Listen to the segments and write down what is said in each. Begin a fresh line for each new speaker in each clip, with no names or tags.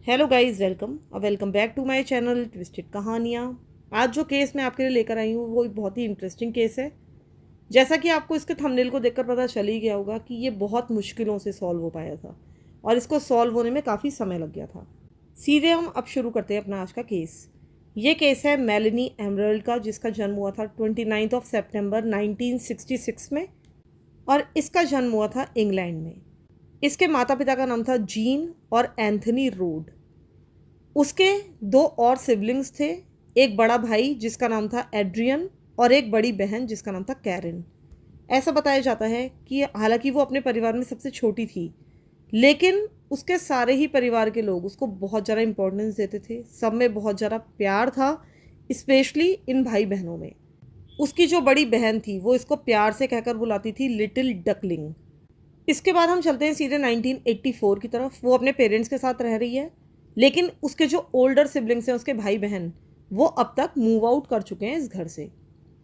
Hello guys, welcome back to my channel twisted कहानियाँ। आज जो केस मैं आपके लिए लेकर आई हूँ वो एक बहुत ही इंटरेस्टिंग केस है। जैसा कि आपको इसके थंबनेल को देखकर पता चल ही गया होगा कि ये बहुत मुश्किलों से सॉल्व हो पाया था और इसको सॉल्व होने में काफ़ी समय लग गया था। सीधे हम अब शुरू करते हैं अपना आज का केस। ये केस है मेलेनी एमरल्ड का, जिसका जन्म हुआ था 29 सितंबर 1966 में और इसका जन्म हुआ था इंग्लैंड में। इसके माता पिता का नाम था जीन और एंथनी रोड। उसके दो और सिबलिंग्स थे, एक बड़ा भाई जिसका नाम था एड्रियन और एक बड़ी बहन जिसका नाम था कैरिन। ऐसा बताया जाता है कि हालांकि वो अपने परिवार में सबसे छोटी थी, लेकिन उसके सारे ही परिवार के लोग उसको बहुत ज़्यादा इम्पोर्टेंस देते थे। सब में बहुत ज़्यादा प्यार था, स्पेशली इन भाई बहनों में। उसकी जो बड़ी बहन थी वो इसको प्यार से कहकर बुलाती थी लिटिल डकलिंग। इसके बाद हम चलते हैं सीधे 1984 की तरफ। वो अपने पेरेंट्स के साथ रह रही है, लेकिन उसके जो ओल्डर सिबलिंग्स हैं, उसके भाई बहन, वो अब तक मूव आउट कर चुके हैं इस घर से।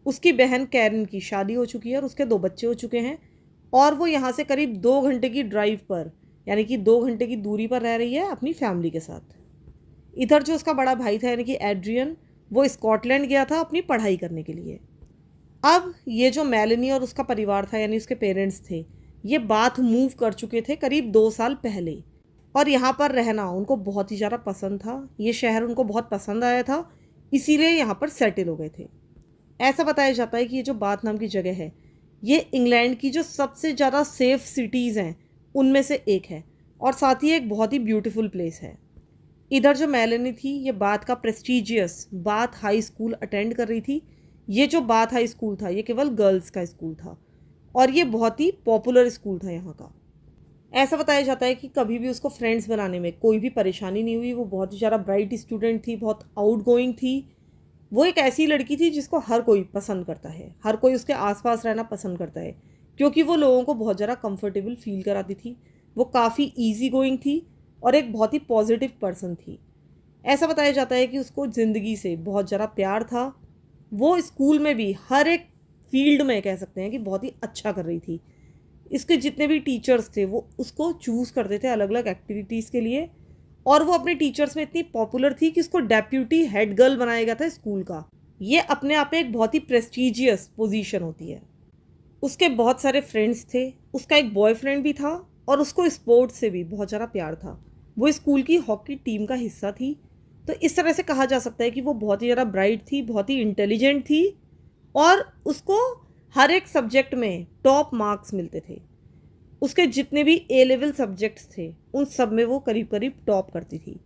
उसकी बहन कैरन की शादी हो चुकी है और उसके दो बच्चे हो चुके हैं और वो यहाँ से करीब 2 घंटे की ड्राइव पर, यानी कि 2 घंटे की दूरी पर रह रही है अपनी फैमिली के साथ। इधर जो उसका बड़ा भाई था यानी कि एड्रियन, वो स्कॉटलैंड गया था अपनी पढ़ाई करने के लिए। अब ये जो मेलेनी और उसका परिवार था यानी उसके पेरेंट्स थे, ये बाथ मूव कर चुके थे करीब 2 साल पहले और यहाँ पर रहना उनको बहुत ही ज़्यादा पसंद था। ये शहर उनको बहुत पसंद आया था, इसीलिए यहाँ पर सेटल हो गए थे। ऐसा बताया जाता है कि ये जो बाथ नाम की जगह है, ये इंग्लैंड की जो सबसे ज़्यादा सेफ सिटीज़ हैं उनमें से एक है और साथ ही एक बहुत ही ब्यूटीफुल प्लेस है। इधर जो मेलेनी थी, ये बाथ का prestigious bath high school attend कर रही थी। ये जो बाथ हाई स्कूल था ये केवल गर्ल्स का स्कूल था और ये बहुत ही पॉपुलर स्कूल था यहाँ का। ऐसा बताया जाता है कि कभी भी उसको फ्रेंड्स बनाने में कोई भी परेशानी नहीं हुई। वो बहुत ही ज़्यादा ब्राइट स्टूडेंट थी, बहुत आउटगोइंग थी। वो एक ऐसी लड़की थी जिसको हर कोई पसंद करता है, हर कोई उसके आसपास रहना पसंद करता है, क्योंकि वो लोगों को बहुत ज़्यादा कंफर्टेबल फील कराती थी। वो काफ़ी ईजी गोइंग थी और एक बहुत ही पॉजिटिव पर्सन थी। ऐसा बताया जाता है कि उसको ज़िंदगी से बहुत ज़्यादा प्यार था। वो स्कूल में भी हर एक फील्ड में कह सकते हैं कि बहुत ही अच्छा कर रही थी। इसके जितने भी टीचर्स थे वो उसको चूज़ करते थे अलग अलग एक्टिविटीज़ के लिए और वो अपने टीचर्स में इतनी पॉपुलर थी कि उसको डेप्यूटी हेड गर्ल बनाया गया था स्कूल का। ये अपने आप में एक बहुत ही प्रेस्टीजियस पोजीशन होती है। उसके बहुत सारे फ्रेंड्स थे, उसका एक बॉयफ्रेंड भी था और उसको स्पोर्ट्स से भी बहुत ज़्यादा प्यार था। वो स्कूल की हॉकी टीम का हिस्सा थी। तो इस तरह से कहा जा सकता है कि वो बहुत ही ज़्यादा ब्राइट थी, बहुत ही इंटेलिजेंट थी और उसको हर एक सब्जेक्ट में टॉप मार्क्स मिलते थे। उसके जितने भी ए लेवल सब्जेक्ट्स थे उन सब में वो करीब करीब टॉप करती थी।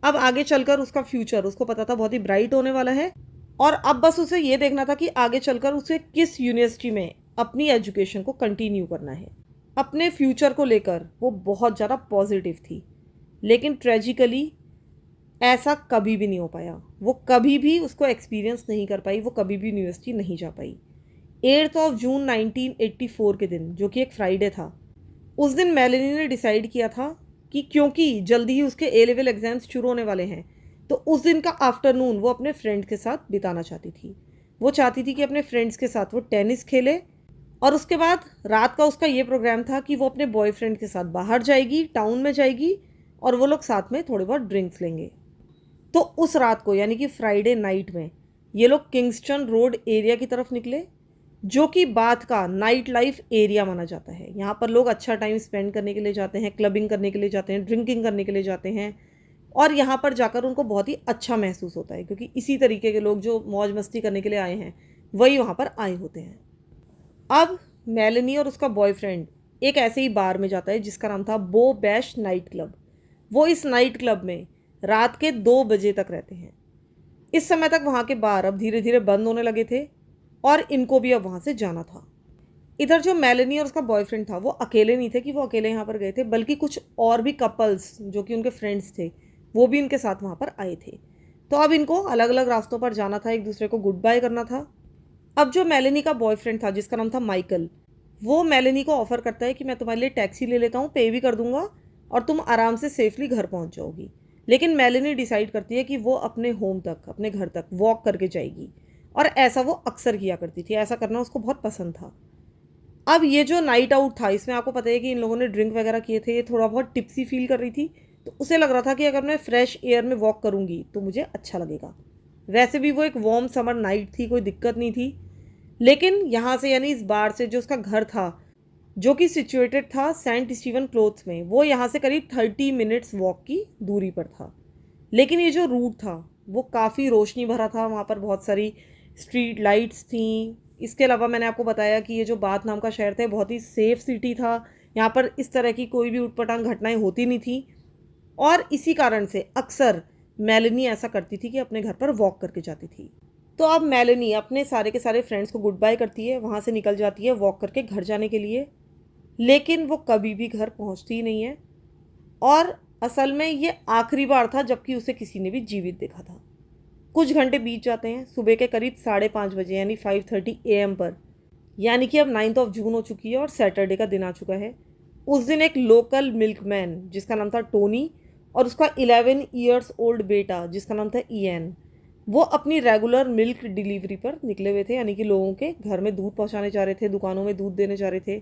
अब आगे चलकर उसका फ्यूचर उसको पता था बहुत ही ब्राइट होने वाला है और अब बस उसे ये देखना था कि आगे चलकर उसे किस यूनिवर्सिटी में अपनी एजुकेशन को कंटिन्यू करना है। अपने फ्यूचर को लेकर वो बहुत ज़्यादा पॉजिटिव थी, लेकिन ट्रेजिकली ऐसा कभी भी नहीं हो पाया। वो कभी भी उसको एक्सपीरियंस नहीं कर पाई, वो कभी भी यूनिवर्सिटी नहीं जा पाई। 8 जून 1984 के दिन, जो कि एक फ्राइडे था, उस दिन मेलेनी ने डिसाइड किया था कि क्योंकि जल्दी ही उसके ए लेवल एग्ज़ाम्स शुरू होने वाले हैं, तो उस दिन का आफ्टरनून वो अपने फ्रेंड के साथ बिताना चाहती थी। वो चाहती थी कि अपने फ्रेंड्स के साथ वो टेनिस खेले और उसके बाद रात का उसका ये प्रोग्राम था कि वो अपने बॉयफ्रेंड के साथ बाहर जाएगी, टाउन में जाएगी और वो लोग साथ में थोड़े बहुत ड्रिंक्स लेंगे। तो उस रात को यानी कि फ्राइडे नाइट में ये लोग किंगस्टन रोड एरिया की तरफ निकले, जो कि बाथ का नाइट लाइफ एरिया माना जाता है। यहाँ पर लोग अच्छा टाइम स्पेंड करने के लिए जाते हैं, क्लबिंग करने के लिए जाते हैं, ड्रिंकिंग करने के लिए जाते हैं और यहाँ पर जाकर उनको बहुत ही अच्छा महसूस होता है, क्योंकि इसी तरीके के लोग जो मौज मस्ती करने के लिए आए हैं वही वहाँ पर आए होते हैं। अब मेलेनी और उसका बॉयफ्रेंड एक ऐसे ही बार में जाता है जिसका नाम था बो बैश नाइट क्लब। वो इस नाइट क्लब में रात के 2 बजे तक रहते हैं। इस समय तक वहाँ के बार अब धीरे धीरे बंद होने लगे थे और इनको भी अब वहाँ से जाना था। इधर जो मेलेनी और उसका बॉयफ्रेंड था वो अकेले नहीं थे कि वो अकेले यहाँ पर गए थे, बल्कि कुछ और भी कपल्स जो कि उनके फ्रेंड्स थे वो भी उनके साथ वहाँ पर आए थे। तो अब इनको अलग अलग रास्तों पर जाना था, एक दूसरे को गुड बाय करना था। अब जो मेलेनी का बॉयफ्रेंड था जिसका नाम था माइकल, वो मेलेनी को ऑफ़र करता है कि मैं तुम्हारे लिए टैक्सी ले लेता हूँ, पे भी कर दूंगा और तुम आराम से सेफली घर पहुँच जाओगी। लेकिन मेलेनी डिसाइड करती है कि वो अपने होम तक, अपने घर तक वॉक करके जाएगी और ऐसा वो अक्सर किया करती थी, ऐसा करना उसको बहुत पसंद था। अब ये जो नाइट आउट था इसमें आपको पता है कि इन लोगों ने ड्रिंक वगैरह किए थे, ये थोड़ा बहुत टिप्सी फील कर रही थी, तो उसे लग रहा था कि अगर मैं फ्रेश एयर में वॉक करूँगी तो मुझे अच्छा लगेगा। वैसे भी वो एक वार्म समर नाइट थी, कोई दिक्कत नहीं थी। लेकिन यहाँ से यानी इस बार से जो उसका घर था, जो कि सिचुएटेड था सेंट स्टीवन क्लोथ्स में, वो यहाँ से करीब 30 मिनट्स वॉक की दूरी पर था। लेकिन ये जो रूट था वो काफ़ी रोशनी भरा था, वहाँ पर बहुत सारी स्ट्रीट लाइट्स थी। इसके अलावा मैंने आपको बताया कि ये जो बाथ नाम का शहर था बहुत ही सेफ सिटी था, यहाँ पर इस तरह की कोई भी उटपटांग घटनाएं होती नहीं थी। और इसी कारण से अक्सर मेलेनी ऐसा करती थी कि अपने घर पर वॉक करके जाती थी। तो अब मेलेनी अपने सारे के सारे फ्रेंड्स को गुड बाय करती है, वहाँ से निकल जाती है वॉक करके घर जाने के लिए। लेकिन वो कभी भी घर पहुँचती ही नहीं है, और असल में ये आखिरी बार था जबकि उसे किसी ने भी जीवित देखा था। कुछ घंटे बीत जाते हैं, सुबह के करीब 5:30 यानी 5:30 AM पर, यानी कि अब 9 जून हो चुकी है और सैटरडे का दिन आ चुका है। उस दिन एक लोकल मिल्कमैन जिसका नाम था टोनी और उसका 11 ईयर्स ओल्ड बेटा जिसका नाम था ईएन, वो अपनी रेगुलर मिल्क डिलीवरी पर निकले हुए थे, यानी कि लोगों के घर में दूध पहुंचाने जा रहे थे, दुकानों में दूध देने जा रहे थे।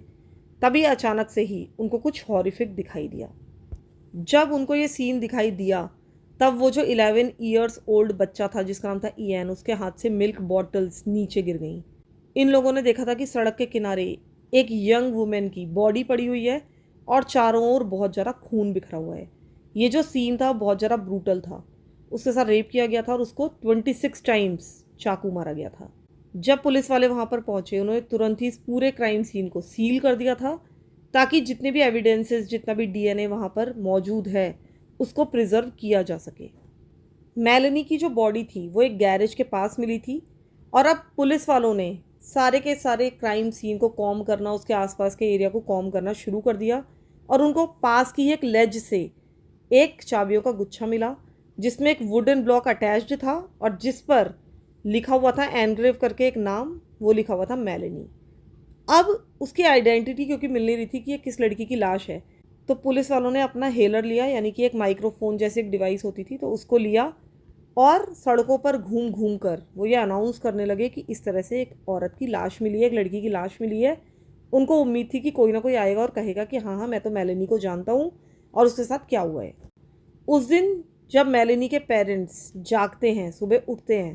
तभी अचानक से ही उनको कुछ हॉरिफिक दिखाई दिया। जब उनको ये सीन दिखाई दिया तब वो जो 11 ईयर्स ओल्ड बच्चा था जिसका नाम था ईएन, उसके हाथ से मिल्क बॉटल्स नीचे गिर गईं। इन लोगों ने देखा था कि सड़क के किनारे एक यंग वुमेन की बॉडी पड़ी हुई है और चारों ओर बहुत ज़्यादा खून बिखरा हुआ है। ये जो सीन था बहुत ज़्यादा ब्रूटल था। उसके साथ रेप किया गया था और उसको 26 टाइम्स चाकू मारा गया था। जब पुलिस वाले वहाँ पर पहुँचे उन्होंने तुरंत ही इस पूरे क्राइम सीन को सील कर दिया था, ताकि जितने भी एविडेंसेस, जितना भी डीएनए वहाँ पर मौजूद है उसको प्रिजर्व किया जा सके। मेलेनी की जो बॉडी थी वो एक गैरेज के पास मिली थी, और अब पुलिस वालों ने सारे के सारे क्राइम सीन को कॉम करना, उसके आसपास के एरिया को कॉम करना शुरू कर दिया। और उनको पास की एक लेज से एक चाबियों का गुच्छा मिला जिसमें एक वुडन ब्लॉक अटैच्ड था और जिस पर लिखा हुआ था एनग्रेव करके एक नाम, वो लिखा हुआ था मेलेनी। अब उसकी आइडेंटिटी क्योंकि मिल नहीं रही थी कि ये किस लड़की की लाश है, तो पुलिस वालों ने अपना हेलर लिया, यानी कि एक माइक्रोफोन जैसी एक डिवाइस होती थी, तो उसको लिया और सड़कों पर घूम घूम कर वो ये अनाउंस करने लगे कि इस तरह से एक औरत की लाश मिली है, एक लड़की की लाश मिली है। उनको उम्मीद थी कि कोई ना कोई आएगा और कहेगा कि हाँ हाँ मैं तो मेलेनी को जानता हूँ और उसके साथ क्या हुआ है। उस दिन जब मेलेनी के पेरेंट्स जागते हैं, सुबह उठते हैं,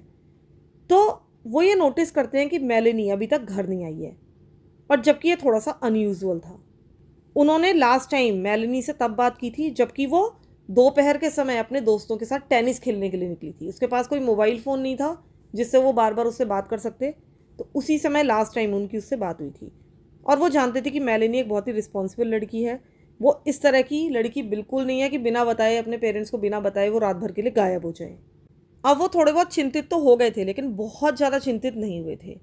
तो वो ये नोटिस करते हैं कि मेलेनी अभी तक घर नहीं आई है, और जबकि ये थोड़ा सा अनयूजुअल था। उन्होंने लास्ट टाइम मेलेनी से तब बात की थी जबकि वो दोपहर के समय अपने दोस्तों के साथ टेनिस खेलने के लिए निकली थी। उसके पास कोई मोबाइल फ़ोन नहीं था जिससे वो बार बार उससे बात कर सकते, तो उसी समय लास्ट टाइम उनकी उससे बात हुई थी। और वो जानते थे कि मेलेनी एक बहुत ही रिस्पॉन्सिबल लड़की है, वो इस तरह की लड़की बिल्कुल नहीं है कि बिना बताए, अपने पेरेंट्स को बिना बताए वो रात भर के लिए गायब हो जाए। अब वो थोड़े बहुत चिंतित तो हो गए थे लेकिन बहुत ज़्यादा चिंतित नहीं हुए थे।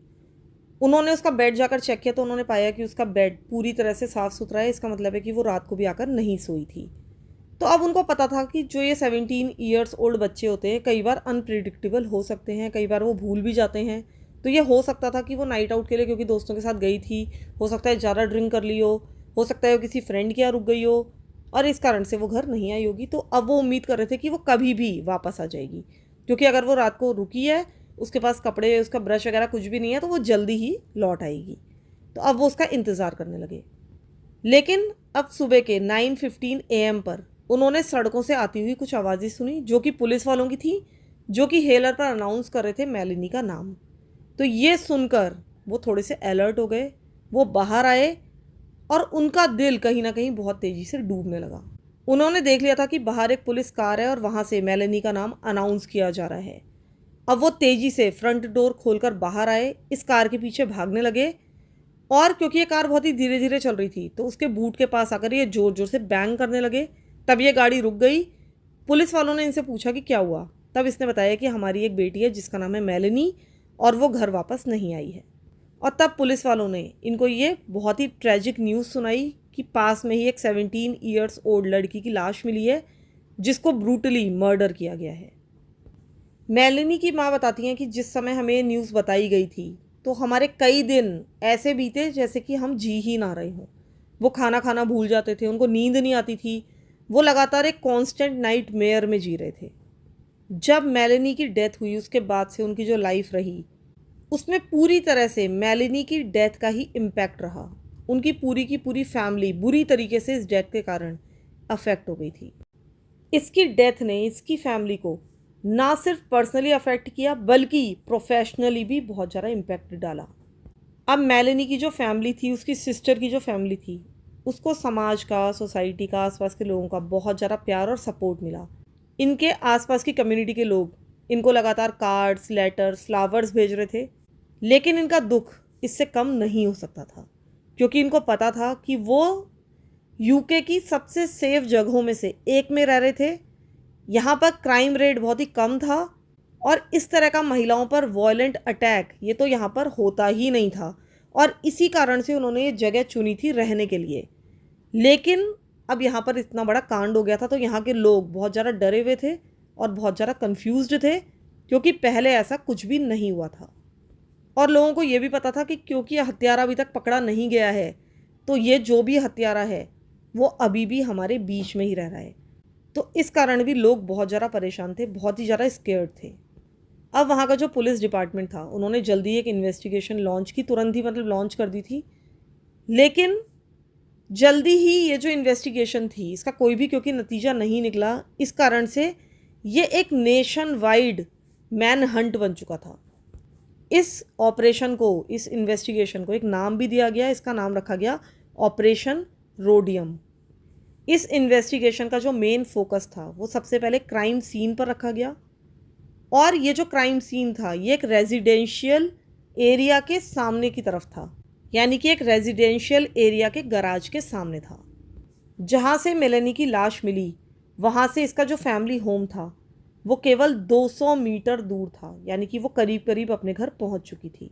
उन्होंने उसका बेड जाकर चेक किया तो उन्होंने पाया कि उसका बेड पूरी तरह से साफ़ सुथरा है। इसका मतलब है कि वो रात को भी आकर नहीं सोई थी। तो अब उनको पता था कि जो ये 17 ईयर्स ओल्ड बच्चे होते हैं कई बार अनप्रिडिक्टेबल हो सकते हैं, कई बार वो भूल भी जाते हैं। तो ये हो सकता था कि वो नाइट आउट के लिए क्योंकि दोस्तों के साथ गई थी, हो सकता है ज़्यादा ड्रिंक कर ली हो सकता है वो किसी फ्रेंड के यहाँ रुक गई हो और इस कारण से वो घर नहीं आई होगी। तो अब वो उम्मीद कर रहे थे कि वो कभी भी वापस आ जाएगी, क्योंकि अगर वो रात को रुकी है, उसके पास कपड़े, उसका ब्रश वगैरह कुछ भी नहीं है, तो वो जल्दी ही लौट आएगी। तो अब वो उसका इंतज़ार करने लगे। लेकिन अब सुबह के 9:15 AM पर उन्होंने सड़कों से आती हुई कुछ आवाज़ें सुनी जो कि पुलिस वालों की थी, जो कि हेलर पर अनाउंस कर रहे थे मेलेनी का नाम। तो ये सुनकर वो थोड़े से अलर्ट हो गए, वो बाहर आए और उनका दिल कहीं ना कहीं बहुत तेज़ी से डूबने लगा। उन्होंने देख लिया था कि बाहर एक पुलिस कार है और वहाँ से मेलेनी का नाम अनाउंस किया जा रहा है। अब वो तेज़ी से फ्रंट डोर खोलकर बाहर आए, इस कार के पीछे भागने लगे, और क्योंकि ये कार बहुत ही धीरे धीरे चल रही थी तो उसके बूट के पास आकर ये ज़ोर ज़ोर से बैंग करने लगे। तब ये गाड़ी रुक गई। पुलिस वालों ने इनसे पूछा कि क्या हुआ। तब इसने बताया कि हमारी एक बेटी है जिसका नाम है मेलेनी और वो घर वापस नहीं आई है। और तब पुलिस वालों ने इनको ये बहुत ही ट्रेजिक न्यूज़ सुनाई कि पास में ही एक 17 ईयर्स ओल्ड लड़की की लाश मिली है जिसको ब्रूटली मर्डर किया गया है। मेलेनी की माँ बताती हैं कि जिस समय हमें न्यूज़ बताई गई थी तो हमारे कई दिन ऐसे बीते जैसे कि हम जी ही ना रहे हों। वो खाना खाना भूल जाते थे, उनको नींद नहीं आती थी, वो लगातार एक कांस्टेंट नाइट मेयर में जी रहे थे। जब मेलेनी की डेथ हुई उसके बाद से उनकी जो लाइफ रही उसमें पूरी तरह से मेलेनी की डेथ का ही इम्पैक्ट रहा। उनकी पूरी की पूरी फैमिली बुरी तरीके से इस डेथ के कारण अफेक्ट हो गई थी। इसकी डेथ ने इसकी फैमिली को ना सिर्फ पर्सनली अफेक्ट किया बल्कि प्रोफेशनली भी बहुत ज़्यादा इम्पैक्ट डाला। अब मेलेनी की जो फैमिली थी, उसकी सिस्टर की जो फैमिली थी, उसको समाज का, सोसाइटी का, आसपास के लोगों का बहुत ज़्यादा प्यार और सपोर्ट मिला। इनके आसपास की कम्युनिटी के लोग इनको लगातार कार्ड्स, लेटर्स, फ्लावर्स भेज रहे थे। लेकिन इनका दुख इससे कम नहीं हो सकता था, क्योंकि इनको पता था कि वो यूके की सबसे सेफ जगहों में से एक में रह रहे थे। यहाँ पर क्राइम रेट बहुत ही कम था और इस तरह का महिलाओं पर वॉयलेंट अटैक ये तो यहाँ पर होता ही नहीं था, और इसी कारण से उन्होंने ये जगह चुनी थी रहने के लिए। लेकिन अब यहाँ पर इतना बड़ा कांड हो गया था तो यहाँ के लोग बहुत ज़्यादा डरे हुए थे और बहुत ज़्यादा कन्फ्यूज्ड थे, क्योंकि पहले ऐसा कुछ भी नहीं हुआ था। और लोगों को ये भी पता था कि क्योंकि हत्यारा अभी तक पकड़ा नहीं गया है, तो ये जो भी हत्यारा है वो अभी भी हमारे बीच में ही रह रहा है। तो इस कारण भी लोग बहुत ज़्यादा परेशान थे, बहुत ही ज़्यादा स्केर्ड थे। अब वहाँ का जो पुलिस डिपार्टमेंट था, उन्होंने जल्दी एक इन्वेस्टिगेशन लॉन्च की, तुरंत ही मतलब लॉन्च कर दी थी। लेकिन जल्दी ही ये जो इन्वेस्टिगेशन थी इसका कोई भी क्योंकि नतीजा नहीं निकला, इस कारण से ये एक नेशन वाइड मैन हंट बन चुका था। इस ऑपरेशन को, इस इन्वेस्टिगेशन को एक नाम भी दिया गया। इसका नाम रखा गया ऑपरेशन रोडियम। इस इन्वेस्टिगेशन का जो मेन फोकस था वो सबसे पहले क्राइम सीन पर रखा गया, और ये जो क्राइम सीन था ये एक रेजिडेंशियल एरिया के सामने की तरफ था, यानी कि एक रेजिडेंशियल एरिया के गराज के सामने था। जहाँ से मेलेनी की लाश मिली वहाँ से इसका जो फैमिली होम था वो केवल 200 मीटर दूर था, यानी कि वो करीब करीब अपने घर पहुँच चुकी थी।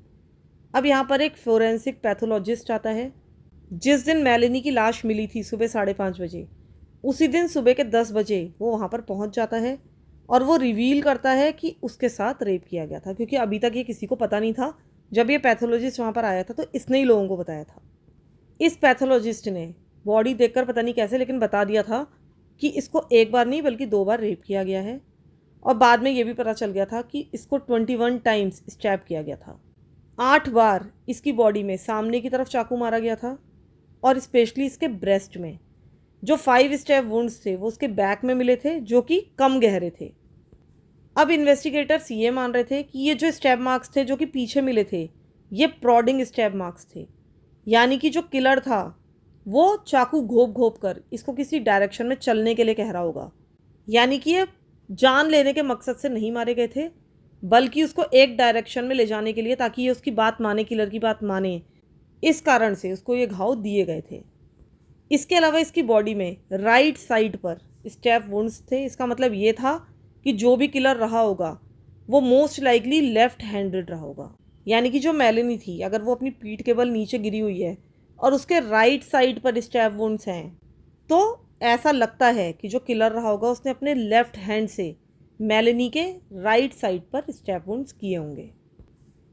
अब यहाँ पर एक फोरेंसिक पैथोलॉजिस्ट आता है। जिस दिन मेलेनी की लाश मिली थी सुबह 5:30 बजे, उसी दिन सुबह के 10 बजे वो वहाँ पर पहुँच जाता है और वो रिवील करता है कि उसके साथ रेप किया गया था, क्योंकि अभी तक ये किसी को पता नहीं था। जब ये पैथोलॉजिस्ट वहाँ पर आया था तो इसने ही लोगों को बताया था। इस पैथोलॉजिस्ट ने बॉडी देखकर पता नहीं कैसे लेकिन बता दिया था कि इसको एक बार नहीं बल्कि 2 बार रेप किया गया है, और बाद में ये भी पता चल गया था कि इसको 21 टाइम्स स्टैब किया गया था। 8 बार इसकी बॉडी में सामने की तरफ चाकू मारा गया था, और स्पेशली इसके ब्रेस्ट में जो 5 स्टैब वुंड्स थे वो उसके बैक में मिले थे, जो कि कम गहरे थे। अब इन्वेस्टिगेटर्स ये मान रहे थे कि ये जो स्टैब मार्क्स थे जो कि पीछे मिले थे ये प्रॉडिंग स्टैब मार्क्स थे, यानी कि जो किलर था वो चाकू घोप घोप कर इसको किसी डायरेक्शन में चलने के लिए कह रहा होगा। यानी कि ये जान लेने के मकसद से नहीं मारे गए थे, बल्कि उसको एक डायरेक्शन में ले जाने के लिए, ताकि ये उसकी बात माने, किलर की बात माने। इस कारण से उसको ये घाव दिए गए थे। इसके अलावा इसकी बॉडी में राइट साइड पर स्टैब वुंड्स थे। इसका मतलब ये था कि जो भी किलर रहा होगा वो मोस्ट लाइकली लेफ्ट हैंडेड रहा होगा। यानी कि जो मेलेनी थी, अगर वो अपनी पीठ के बल नीचे गिरी हुई है और उसके राइट साइड पर स्टैब वुंड्स हैं, तो ऐसा लगता है कि जो किलर रहा होगा उसने अपने लेफ्ट हैंड से मेलेनी के राइट साइड पर स्टैब वुंड्स किए होंगे।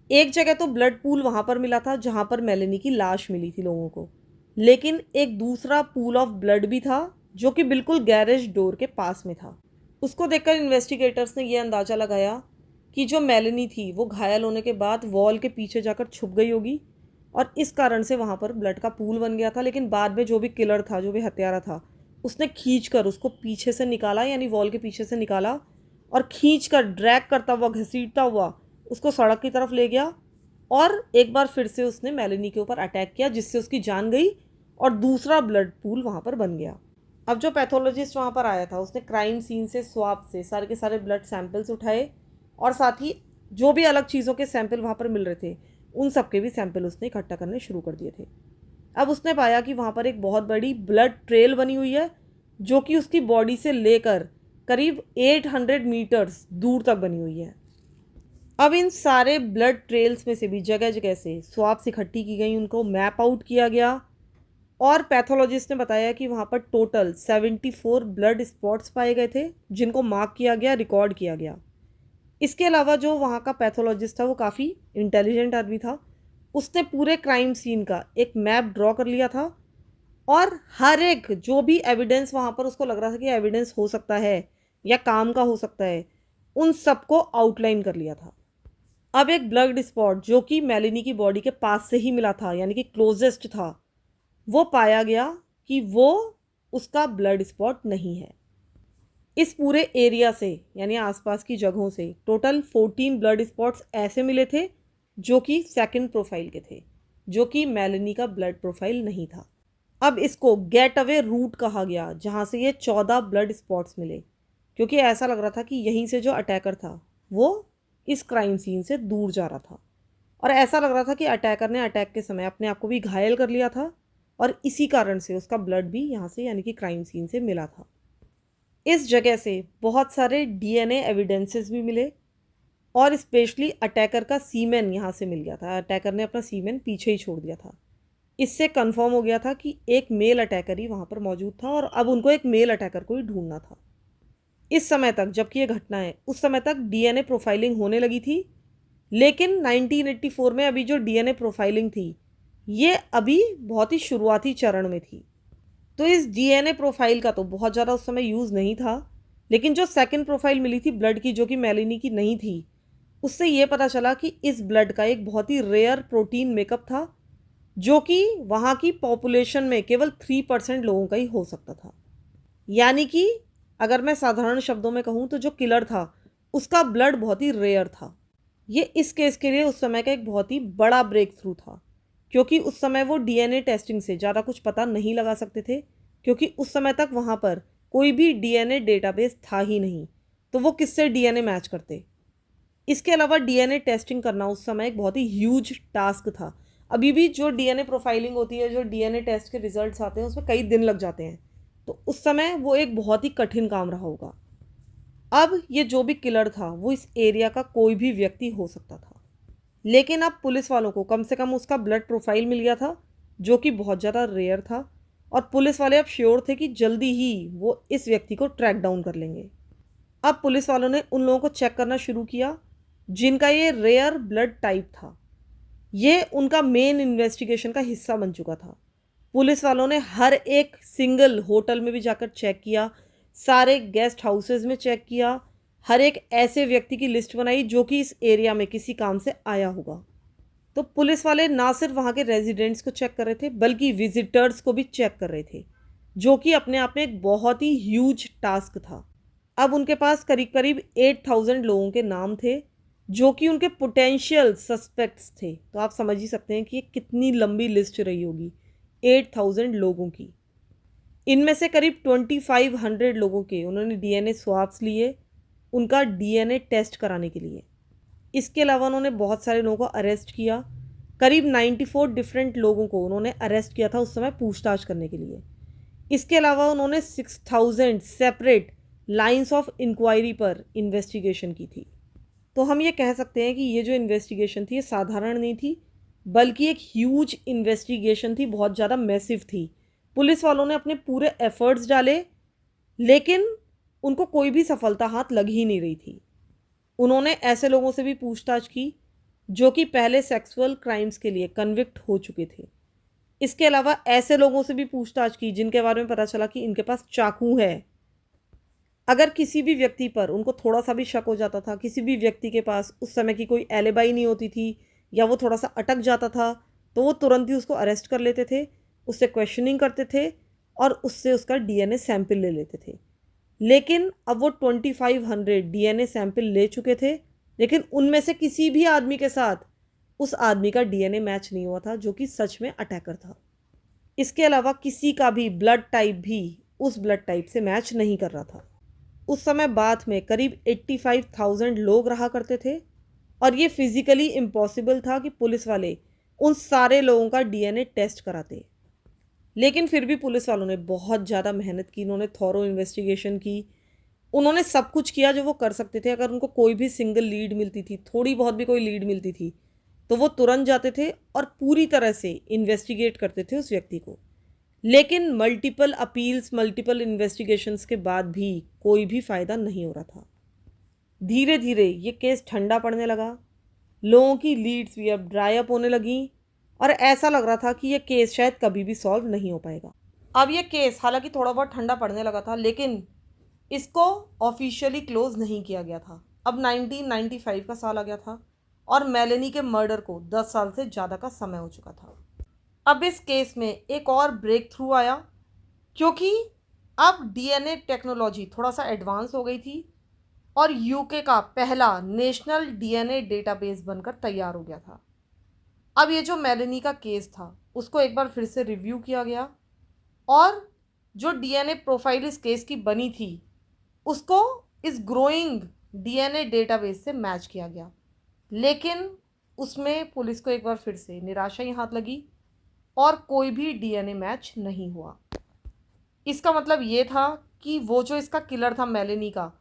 एक जगह तो ब्लड पूल वहाँ पर मिला था जहाँ पर मेलेनी की लाश मिली थी लोगों को, लेकिन एक दूसरा पूल ऑफ ब्लड भी था जो कि बिल्कुल गैरेज डोर के पास में था। उसको देखकर इन्वेस्टिगेटर्स ने यह अंदाज़ा लगाया कि जो मेलेनी थी वो घायल होने के बाद वॉल के पीछे जाकर छुप गई होगी, और इस कारण से वहाँ पर ब्लड का पूल बन गया था। लेकिन बाद में जो भी किलर था, जो भी हत्यारा था, उसने खींचकर उसको पीछे से निकाला, यानी वॉल के पीछे से निकाला, और खींचकर ड्रैग करता हुआ, घसीटता हुआ उसको सड़क की तरफ ले गया, और एक बार फिर से उसने मेलेनी के ऊपर अटैक किया, जिससे उसकी जान गई और दूसरा ब्लड पूल वहाँ पर बन गया। अब जो पैथोलॉजिस्ट वहाँ पर आया था उसने क्राइम सीन से, स्वाब से सारे के सारे ब्लड सैंपल्स उठाए, और साथ ही जो भी अलग चीज़ों के सैंपल वहाँ पर मिल रहे थे उन सब के भी सैंपल उसने इकट्ठा करने शुरू कर दिए थे। अब उसने पाया कि वहाँ पर एक बहुत बड़ी ब्लड ट्रेल बनी हुई है, जो कि उसकी बॉडी से लेकर करीब 800 मीटर्स दूर तक बनी हुई है। अब इन सारे ब्लड ट्रेल्स में से भी जगह जगह से स्वाब्स इकट्ठी की गई, उनको मैप आउट किया गया, और पैथोलॉजिस्ट ने बताया कि वहाँ पर टोटल 74 ब्लड स्पॉट्स पाए गए थे, जिनको मार्क किया गया, रिकॉर्ड किया गया। इसके अलावा जो वहाँ का पैथोलॉजिस्ट था वो काफ़ी इंटेलिजेंट आदमी था। उसने पूरे क्राइम सीन का एक मैप ड्रॉ कर लिया था, और हर एक जो भी एविडेंस वहाँ पर उसको लग रहा था कि एविडेंस हो सकता है या काम का हो सकता है, उन सबको आउटलाइन कर लिया था। अब एक ब्लड स्पॉट जो कि मेलेनी की बॉडी के पास से ही मिला था, यानी कि क्लोजेस्ट था, वो पाया गया कि वो उसका ब्लड स्पॉट नहीं है। इस पूरे एरिया से यानी आसपास की जगहों से टोटल 14 ब्लड स्पॉट्स ऐसे मिले थे जो कि सेकंड प्रोफाइल के थे, जो कि मेलेनी का ब्लड प्रोफाइल नहीं था। अब इसको गेट अवे रूट कहा गया, जहाँ से ये 14 ब्लड स्पॉट्स मिले, क्योंकि ऐसा लग रहा था कि यहीं से जो अटैकर था वो इस क्राइम सीन से दूर जा रहा था, और ऐसा लग रहा था कि अटैकर ने अटैक के समय अपने आप को भी घायल कर लिया था, और इसी कारण से उसका ब्लड भी यहाँ से यानी कि क्राइम सीन से मिला था। इस जगह से बहुत सारे डीएनए एविडेंसेस भी मिले, और स्पेशली अटैकर का सीमेन यहाँ से मिल गया था। अटैकर ने अपना सीमेन पीछे ही छोड़ दिया था। इससे कंफर्म हो गया था कि एक मेल अटैकर ही वहाँ पर मौजूद था, और अब उनको एक मेल अटैकर को ही ढूंढना था। इस समय तक, जबकि ये घटना है, उस समय तक डीएनए प्रोफाइलिंग होने लगी थी, लेकिन 1984 में अभी जो डीएनए प्रोफाइलिंग थी ये अभी बहुत ही शुरुआती चरण में थी। तो इस डीएनए प्रोफाइल का तो बहुत ज़्यादा उस समय यूज़ नहीं था, लेकिन जो सेकंड प्रोफाइल मिली थी ब्लड की, जो कि मेलेनी की नहीं थी, उससे ये पता चला कि इस ब्लड का एक बहुत ही रेयर प्रोटीन मेकअप था, जो कि वहाँ की पॉपुलेशन में केवल 3% लोगों का ही हो सकता था। यानी कि अगर मैं साधारण शब्दों में कहूँ तो जो किलर था उसका ब्लड बहुत ही रेयर था। ये इस केस के लिए उस समय का एक बहुत ही बड़ा ब्रेक थ्रू था, क्योंकि उस समय वो डीएनए टेस्टिंग से ज़्यादा कुछ पता नहीं लगा सकते थे, क्योंकि उस समय तक वहाँ पर कोई भी डीएनए डेटाबेस था ही नहीं, तो वो किससे डीएनए मैच करते। इसके अलावा डीएनए टेस्टिंग करना उस समय एक बहुत ही ह्यूज टास्क था। अभी भी जो डीएनए प्रोफाइलिंग होती है, जो डीएनए टेस्ट के रिजल्ट्स आते हैं, उसमें कई दिन लग जाते हैं, तो उस समय वो एक बहुत ही कठिन काम रहा होगा। अब ये जो भी किलर था वो इस एरिया का कोई भी व्यक्ति हो सकता था, लेकिन अब पुलिस वालों को कम से कम उसका ब्लड प्रोफाइल मिल गया था, जो कि बहुत ज़्यादा रेयर था, और पुलिस वाले अब श्योर थे कि जल्दी ही वो इस व्यक्ति को ट्रैक डाउन कर लेंगे। अब पुलिस वालों ने उन लोगों को चेक करना शुरू किया जिनका ये रेयर ब्लड टाइप था। ये उनका मेन इन्वेस्टिगेशन का हिस्सा बन चुका था। पुलिस वालों ने हर एक सिंगल होटल में भी जाकर चेक किया, सारे गेस्ट हाउसेज में चेक किया, हर एक ऐसे व्यक्ति की लिस्ट बनाई जो कि इस एरिया में किसी काम से आया होगा। तो पुलिस वाले ना सिर्फ वहाँ के रेजिडेंट्स को चेक कर रहे थे, बल्कि विजिटर्स को भी चेक कर रहे थे, जो कि अपने आप में एक बहुत ही ह्यूज टास्क था। अब उनके पास करीब करीब 8000 लोगों के नाम थे, जो कि उनके पोटेंशियल सस्पेक्ट्स थे। तो आप समझ ही सकते हैं कि ये कितनी लंबी लिस्ट रही होगी 8000 लोगों की। इनमें से करीब 2500 लोगों के उन्होंने डीएनए स्वाब्स लिए उनका डीएनए टेस्ट कराने के लिए। इसके अलावा उन्होंने बहुत सारे लोगों को अरेस्ट किया। करीब 94 डिफरेंट लोगों को उन्होंने अरेस्ट किया था उस समय पूछताछ करने के लिए। इसके अलावा उन्होंने 6000 सेपरेट लाइंस ऑफ इंक्वायरी पर इन्वेस्टिगेशन की थी। तो हम ये कह सकते हैं कि ये जो इन्वेस्टिगेशन थी ये साधारण नहीं थी, बल्कि एक ह्यूज इन्वेस्टिगेशन थी, बहुत ज़्यादा मैसिव थी। पुलिस वालों ने अपने पूरे एफर्ट्स डाले, लेकिन उनको कोई भी सफलता हाथ लग ही नहीं रही थी। उन्होंने ऐसे लोगों से भी पूछताछ की जो कि पहले सेक्सुअल क्राइम्स के लिए कन्विक्ट हो चुके थे। इसके अलावा ऐसे लोगों से भी पूछताछ की जिनके बारे में पता चला कि इनके पास चाकू है। अगर किसी भी व्यक्ति पर उनको थोड़ा सा भी शक हो जाता था, किसी भी व्यक्ति के पास उस समय की कोई एलिबाई नहीं होती थी, या वो थोड़ा सा अटक जाता था, तो वो तुरंत ही उसको अरेस्ट कर लेते थे, उससे क्वेश्चनिंग करते थे और उससे उसका डीएनए सैंपल ले लेते थे। लेकिन अब वो 2500 डीएनए सैंपल ले चुके थे, लेकिन उनमें से किसी भी आदमी के साथ उस आदमी का डीएनए मैच नहीं हुआ था, जो कि सच में अटैकर था। इसके अलावा किसी का भी ब्लड टाइप भी उस ब्लड टाइप से मैच नहीं कर रहा था। उस समय बाथ में करीब 85,000 लोग रहा करते थे, और ये फिजिकली इम्पॉसिबल था कि पुलिस वाले उन सारे लोगों का डीएनए टेस्ट कराते। लेकिन फिर भी पुलिस वालों ने बहुत ज़्यादा मेहनत की, उन्होंने थॉरो इन्वेस्टिगेशन की, उन्होंने सब कुछ किया जो वो कर सकते थे। अगर उनको कोई भी सिंगल लीड मिलती थी, थोड़ी बहुत भी कोई लीड मिलती थी, तो वो तुरंत जाते थे और पूरी तरह से इन्वेस्टिगेट करते थे उस व्यक्ति को। लेकिन मल्टीपल अपील्स, मल्टीपल इन्वेस्टिगेशंस के बाद भी कोई भी फ़ायदा नहीं हो रहा था। धीरे धीरे ये केस ठंडा पड़ने लगा, लोगों की लीड्स भी अब ड्राई अप होने लगी, और ऐसा लग रहा था कि ये केस शायद कभी भी सॉल्व नहीं हो पाएगा। अब ये केस हालांकि थोड़ा बहुत ठंडा पड़ने लगा था, लेकिन इसको ऑफिशियली क्लोज नहीं किया गया था। अब 1995 का साल आ गया था, और मेलेनी के मर्डर को 10 साल से ज़्यादा का समय हो चुका था। अब इस केस में एक और ब्रेक थ्रू आया, क्योंकि अब डीएनए टेक्नोलॉजी थोड़ा सा एडवांस हो गई थी और यूके का पहला नेशनल डीएनए डेटाबेस बनकर तैयार हो गया था। अब ये जो मेलेनी का केस था उसको एक बार फिर से रिव्यू किया गया और जो डीएनए प्रोफाइल इस केस की बनी थी उसको इस ग्रोइंग डीएनए डेटाबेस से मैच किया गया। लेकिन उसमें पुलिस को एक बार फिर से निराशा ही हाथ लगी और कोई भी डीएनए मैच नहीं हुआ। इसका मतलब ये था कि वो जो इसका किलर था मेलेनी का,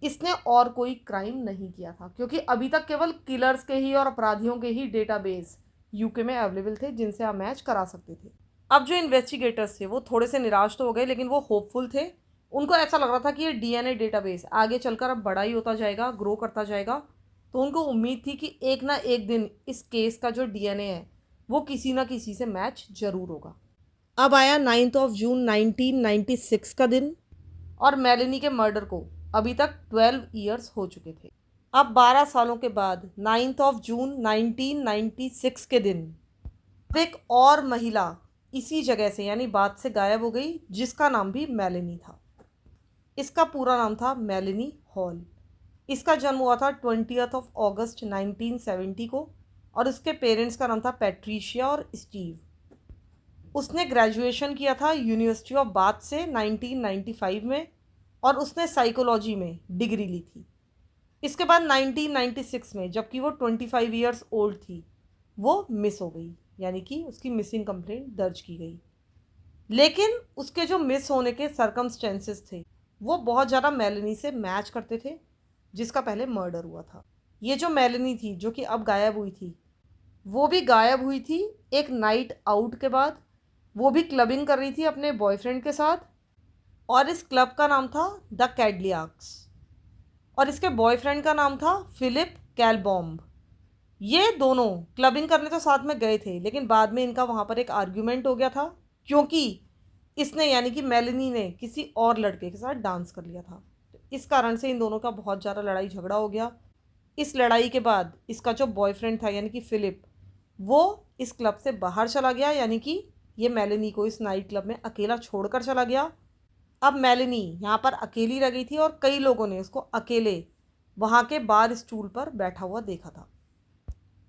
इसने और कोई क्राइम नहीं किया था, क्योंकि अभी तक केवल किलर्स के ही और अपराधियों के ही डेटाबेस यूके में अवेलेबल थे जिनसे आप मैच करा सकते थे। अब जो इन्वेस्टिगेटर्स थे वो थोड़े से निराश तो हो गए, लेकिन वो होपफुल थे। उनको ऐसा लग रहा था कि ये डीएनए डेटाबेस आगे चलकर अब बड़ा ही होता जाएगा, ग्रो करता जाएगा। तो उनको उम्मीद थी कि एक ना एक दिन इस केस का जो डीएनए है वो किसी ना किसी से मैच जरूर होगा। अब आया 9 जून 1996 का दिन और मेलेनी के मर्डर को अभी तक 12 ईयर्स हो चुके थे। अब 12 सालों के बाद 9 जून 1996 के दिन एक और महिला इसी जगह से यानी बात से गायब हो गई, जिसका नाम भी मेलेनी था। इसका पूरा नाम था मेलेनी हॉल। इसका जन्म हुआ था 20 अगस्त 1970 को और उसके पेरेंट्स का नाम था पैट्रिशिया और स्टीव। उसने ग्रेजुएशन किया था यूनिवर्सिटी ऑफ बाथ से 1995 में और उसने साइकोलॉजी में डिग्री ली थी। इसके बाद 1996 में जबकि वो 25 ईयर्स ओल्ड थी वो मिस हो गई, यानी कि उसकी मिसिंग कंप्लेंट दर्ज की गई। लेकिन उसके जो मिस होने के सर्कमस्टेंसेस थे वो बहुत ज़्यादा मेलेनी से मैच करते थे जिसका पहले मर्डर हुआ था। ये जो मेलेनी थी जो कि अब गायब हुई थी, वो भी गायब हुई थी एक नाइट आउट के बाद। वो भी क्लबिंग कर रही थी अपने बॉयफ्रेंड के साथ और इस क्लब का नाम था द कैडलियाक्स और इसके बॉयफ्रेंड का नाम था फिलिप कैलबॉम्ब। ये दोनों क्लबिंग करने तो साथ में गए थे, लेकिन बाद में इनका वहाँ पर एक आर्ग्यूमेंट हो गया था क्योंकि इसने यानी कि मेलेनी ने किसी और लड़के के साथ डांस कर लिया था। तो इस कारण से इन दोनों का बहुत ज़्यादा लड़ाई झगड़ा हो गया। इस लड़ाई के बाद इसका जो बॉयफ्रेंड था यानी कि फिलिप, वो इस क्लब से बाहर चला गया, यानी कि ये मेलेनी को इस नाइट क्लब में अकेला छोड़कर चला गया। अब मेलेनी यहाँ पर अकेली रह गई थी और कई लोगों ने उसको अकेले वहाँ के बार स्टूल पर बैठा हुआ देखा था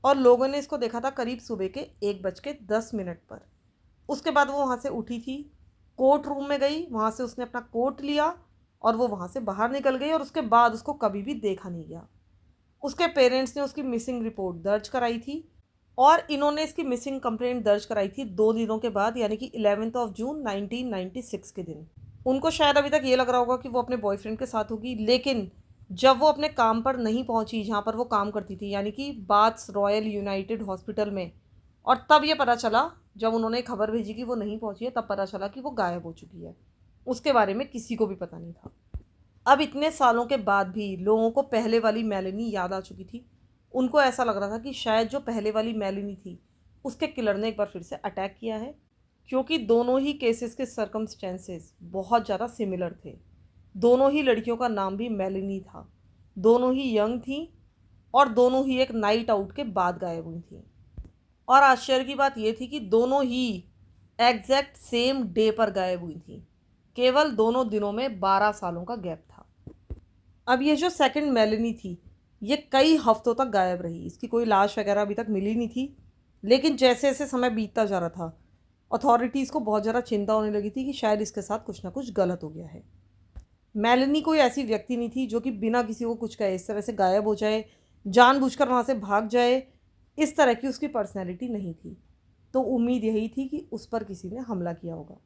और लोगों ने इसको देखा था करीब सुबह के 1:10 पर। उसके बाद वो वहाँ से उठी थी, कोर्ट रूम में गई, वहाँ से उसने अपना कोट लिया और वो वहाँ से बाहर निकल गई और उसके बाद उसको कभी भी देखा नहीं गया। उसके पेरेंट्स ने उसकी मिसिंग रिपोर्ट दर्ज कराई थी और इन्होंने इसकी मिसिंग कंप्लेंट दर्ज कराई थी 2 दिनों के बाद, यानी कि 11 जून 1996 के दिन। उनको शायद अभी तक ये लग रहा होगा कि वो अपने बॉयफ्रेंड के साथ होगी, लेकिन जब वो अपने काम पर नहीं पहुंची जहाँ पर वो काम करती थी यानी कि बाथ्स रॉयल यूनाइटेड हॉस्पिटल में, और तब ये पता चला, जब उन्होंने खबर भेजी कि वो नहीं पहुंची है तब पता चला कि वो गायब हो चुकी है। उसके बारे में किसी को भी पता नहीं था। अब इतने सालों के बाद भी लोगों को पहले वाली मेलेनी याद आ चुकी थी। उनको ऐसा लग रहा था कि शायद जो पहले वाली मेलेनी थी उसके किलर ने एक बार फिर से अटैक किया है, क्योंकि दोनों ही केसेस के सर्कमस्टेंसेस बहुत ज़्यादा सिमिलर थे। दोनों ही लड़कियों का नाम भी मेलेनी था, दोनों ही यंग थी और दोनों ही एक नाइट आउट के बाद गायब हुई थी। और आश्चर्य की बात यह थी कि दोनों ही एग्जैक्ट सेम डे पर गायब हुई थी। केवल दोनों दिनों में 12 सालों का गैप था। अब ये जो सेकंड मेलेनी थी ये कई हफ्तों तक गायब रही, इसकी कोई लाश वगैरह अभी तक मिली नहीं थी। लेकिन जैसे जैसे समय बीतता जा रहा था अथॉरिटीज़ को बहुत ज़्यादा चिंता होने लगी थी कि शायद इसके साथ कुछ ना कुछ गलत हो गया है। मेलेनी कोई ऐसी व्यक्ति नहीं थी जो कि बिना किसी को कुछ कहे इस तरह से गायब हो जाए, जानबूझकर वहाँ से भाग जाए, इस तरह की उसकी पर्सनैलिटी नहीं थी। तो उम्मीद यही थी कि उस पर किसी ने हमला किया होगा।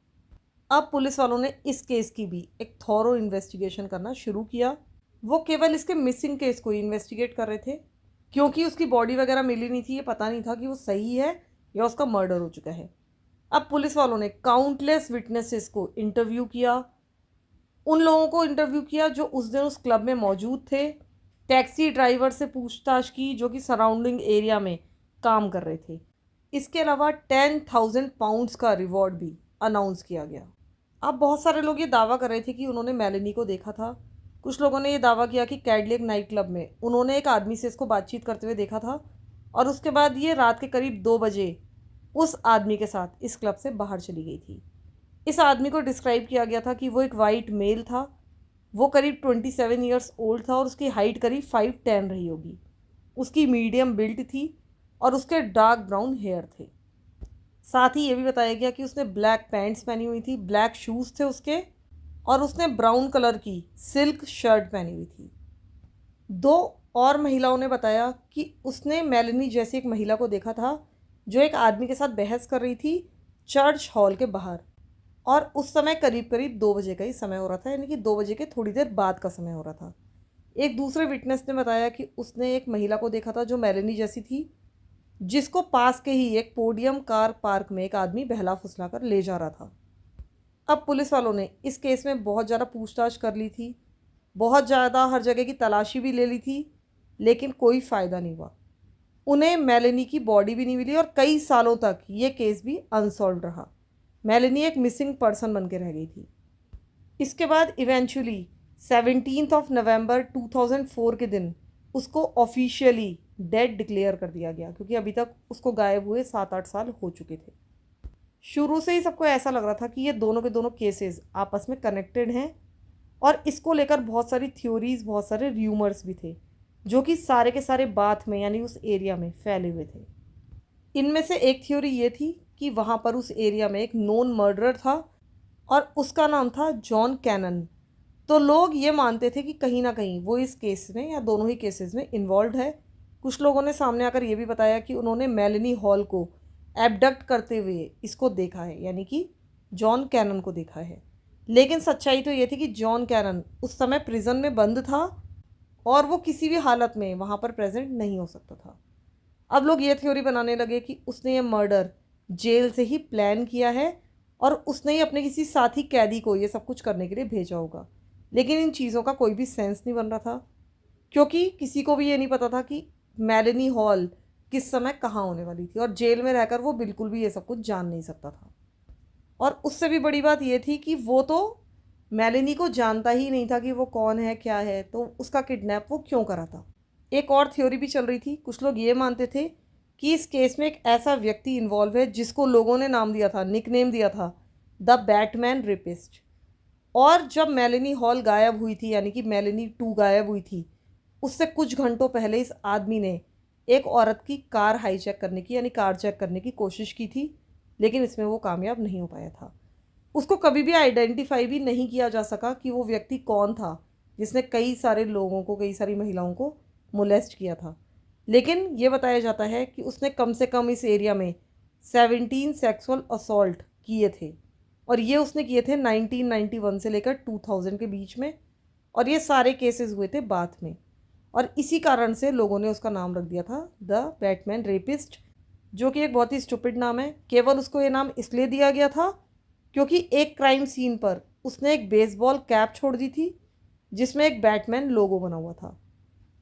अब पुलिस वालों ने इस केस की भी एक थॉरो इन्वेस्टिगेशन करना शुरू किया। वो केवल इसके मिसिंग केस को इन्वेस्टिगेट कर रहे थे, क्योंकि उसकी बॉडी वगैरह मिली नहीं थी। ये पता नहीं था कि वो सही है या उसका मर्डर हो चुका है। अब पुलिस वालों ने काउंटलेस विटनेसेस को इंटरव्यू किया, उन लोगों को इंटरव्यू किया जो उस दिन उस क्लब में मौजूद थे। टैक्सी ड्राइवर से पूछताछ की जो कि सराउंडिंग एरिया में काम कर रहे थे। इसके अलावा 10,000 पाउंड्स का रिवॉर्ड भी अनाउंस किया गया। अब बहुत सारे लोग ये दावा कर रहे थे कि उन्होंने मेलेनी को देखा था। कुछ लोगों ने ये दावा किया कि कैडलेक नाइट क्लब में उन्होंने एक आदमी से इसको बातचीत करते हुए देखा था और उसके बाद ये रात के करीब 2 बजे उस आदमी के साथ इस क्लब से बाहर चली गई थी। इस आदमी को डिस्क्राइब किया गया था कि वो एक वाइट मेल था, वो करीब 27 ईयर्स ओल्ड था और उसकी हाइट करीब 5'10" रही होगी। उसकी मीडियम बिल्ड थी और उसके डार्क ब्राउन हेयर थे। साथ ही ये भी बताया गया कि उसने ब्लैक पैंट्स पहनी हुई थी, ब्लैक शूज़ थे उसके, और उसने ब्राउन कलर की सिल्क शर्ट पहनी हुई थी। दो और महिलाओं ने बताया कि उसने मेलेनी जैसी एक महिला को देखा था जो एक आदमी के साथ बहस कर रही थी चर्च हॉल के बाहर, और उस समय करीब करीब 2 बजे का ही समय हो रहा था, यानी कि 2 बजे के थोड़ी देर बाद का समय हो रहा था। एक दूसरे विटनेस ने बताया कि उसने एक महिला को देखा था जो मेलेनी जैसी थी, जिसको पास के ही एक पोडियम कार पार्क में एक आदमी बहला फुसला कर ले जा रहा था। अब पुलिस वालों ने इस केस में बहुत ज़्यादा पूछताछ कर ली थी, बहुत ज़्यादा हर जगह की तलाशी भी ले ली थी, लेकिन कोई फ़ायदा नहीं हुआ। उन्हें मेलेनी की बॉडी भी नहीं मिली और कई सालों तक ये केस भी अनसॉल्व रहा। मेलेनी एक मिसिंग पर्सन बन के रह गई थी। इसके बाद इवेंचुअली 17 नवंबर 2004 के दिन उसको ऑफिशियली डेड डिक्लेयर कर दिया गया, क्योंकि अभी तक उसको गायब हुए 7-8 साल हो चुके थे। शुरू से ही सबको ऐसा लग रहा था कि ये दोनों के दोनों केसेस आपस में कनेक्टेड हैं, और इसको लेकर बहुत सारी थ्योरीज, बहुत सारे र्यूमर्स भी थे जो कि सारे के सारे बाथ में यानी उस एरिया में फैले हुए थे। इनमें से एक थ्योरी ये थी कि वहाँ पर उस एरिया में एक नोन मर्डरर था और उसका नाम था जॉन कैनन। तो लोग ये मानते थे कि कहीं ना कहीं वो इस केस में या दोनों ही केसेस में इन्वॉल्व है। कुछ लोगों ने सामने आकर ये भी बताया कि उन्होंने मेलेनी हॉल को एबडक्ट करते हुए इसको देखा है, यानी कि जॉन कैनन को देखा है। लेकिन सच्चाई तो ये थी कि जॉन कैनन उस समय प्रिजन में बंद था और वो किसी भी हालत में वहाँ पर प्रेजेंट नहीं हो सकता था। अब लोग ये थ्योरी बनाने लगे कि उसने ये मर्डर जेल से ही प्लान किया है और उसने ही अपने किसी साथी कैदी को ये सब कुछ करने के लिए भेजा होगा। लेकिन इन चीज़ों का कोई भी सेंस नहीं बन रहा था, क्योंकि किसी को भी ये नहीं पता था कि मेलेनी हॉल किस समय कहाँ होने वाली थी, और जेल में रहकर वो बिल्कुल भी ये सब कुछ जान नहीं सकता था। और उससे भी बड़ी बात ये थी कि वो तो मेलेनी को जानता ही नहीं था कि वो कौन है क्या है, तो उसका किडनैप वो क्यों करा था। एक और थ्योरी भी चल रही थी। कुछ लोग ये मानते थे कि इस केस में एक ऐसा व्यक्ति इन्वॉल्व है जिसको लोगों ने नाम दिया था, निकनेम दिया था द बैटमैन रेपिस्ट। और जब मेलेनी हॉल गायब हुई थी, यानी कि मेलेनी 2 गायब हुई थी, उससे कुछ घंटों पहले इस आदमी ने एक औरत की कार हाईजैक करने की यानी कार चेक करने की कोशिश की थी, लेकिन इसमें वो कामयाब नहीं हो पाया था। उसको कभी भी आइडेंटिफाई भी नहीं किया जा सका कि वो व्यक्ति कौन था जिसने कई सारे लोगों को, कई सारी महिलाओं को मोलेस्ट किया था। लेकिन ये बताया जाता है कि उसने कम से कम इस एरिया में 17 सेक्सुअल असॉल्ट किए थे, और ये उसने किए थे 1991 से लेकर 2000 के बीच में, और ये सारे केसेस हुए थे बाथ में। और इसी कारण से लोगों ने उसका नाम रख दिया था द बैटमैन रेपिस्ट, जो कि एक बहुत ही स्टूपिड नाम है। केवल उसको ये नाम इसलिए दिया गया था क्योंकि एक क्राइम सीन पर उसने एक बेसबॉल कैप छोड़ दी थी जिसमें एक बैटमैन लोगो बना हुआ था।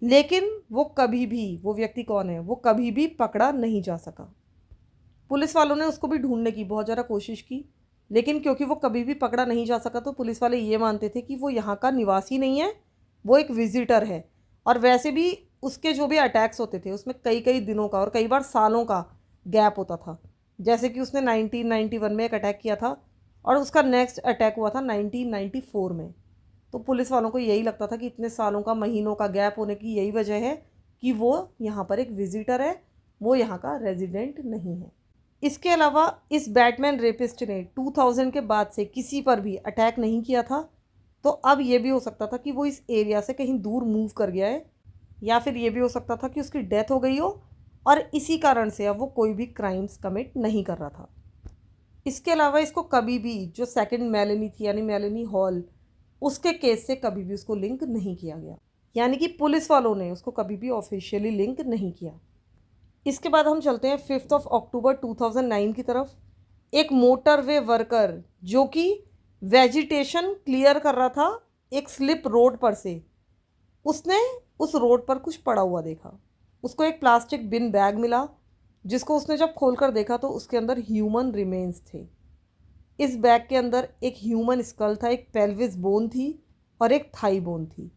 लेकिन वो कभी भी, वो व्यक्ति कौन है, वो कभी भी पकड़ा नहीं जा सका। पुलिस वालों ने उसको भी ढूंढने की बहुत ज़्यादा कोशिश की, लेकिन क्योंकि वो कभी भी पकड़ा नहीं जा सका तो पुलिस वाले ये मानते थे कि वो यहाँ का निवासी नहीं है, वो एक विजिटर है। और वैसे भी उसके जो भी अटैक्स होते थे उसमें कई कई दिनों का और कई बार सालों का गैप होता था। जैसे कि उसने 1991 में एक अटैक किया था और उसका नेक्स्ट अटैक हुआ था 1994 में। तो पुलिस वालों को यही लगता था कि इतने सालों का, महीनों का गैप होने की यही वजह है कि वो यहाँ पर एक विजिटर है, वो यहाँ का रेजिडेंट नहीं है। इसके अलावा इस बैटमैन रेपिस्ट ने 2000 के बाद से किसी पर भी अटैक नहीं किया था, तो अब ये भी हो सकता था कि वो इस एरिया से कहीं दूर मूव कर गया है, या फिर ये भी हो सकता था कि उसकी डेथ हो गई हो और इसी कारण से अब वो कोई भी क्राइम्स कमिट नहीं कर रहा था। इसके अलावा इसको कभी भी जो सेकंड मेलेनी थी यानी मेलेनी हॉल, उसके केस से कभी भी उसको लिंक नहीं किया गया, यानी कि पुलिस वालों ने उसको कभी भी ऑफिशियली लिंक नहीं किया। इसके बाद हम चलते हैं 5 अक्टूबर 2009 की तरफ। एक मोटरवे वर्कर जो कि वेजिटेशन क्लियर कर रहा था एक स्लिप रोड पर से, उसने उस रोड पर कुछ पड़ा हुआ देखा। उसको एक प्लास्टिक बिन बैग मिला जिसको उसने जब खोलकर देखा तो उसके अंदर ह्यूमन रिमेन्स थे। इस बैग के अंदर एक ह्यूमन स्कल था, एक पेल्विस बोन थी और एक थाई बोन थी।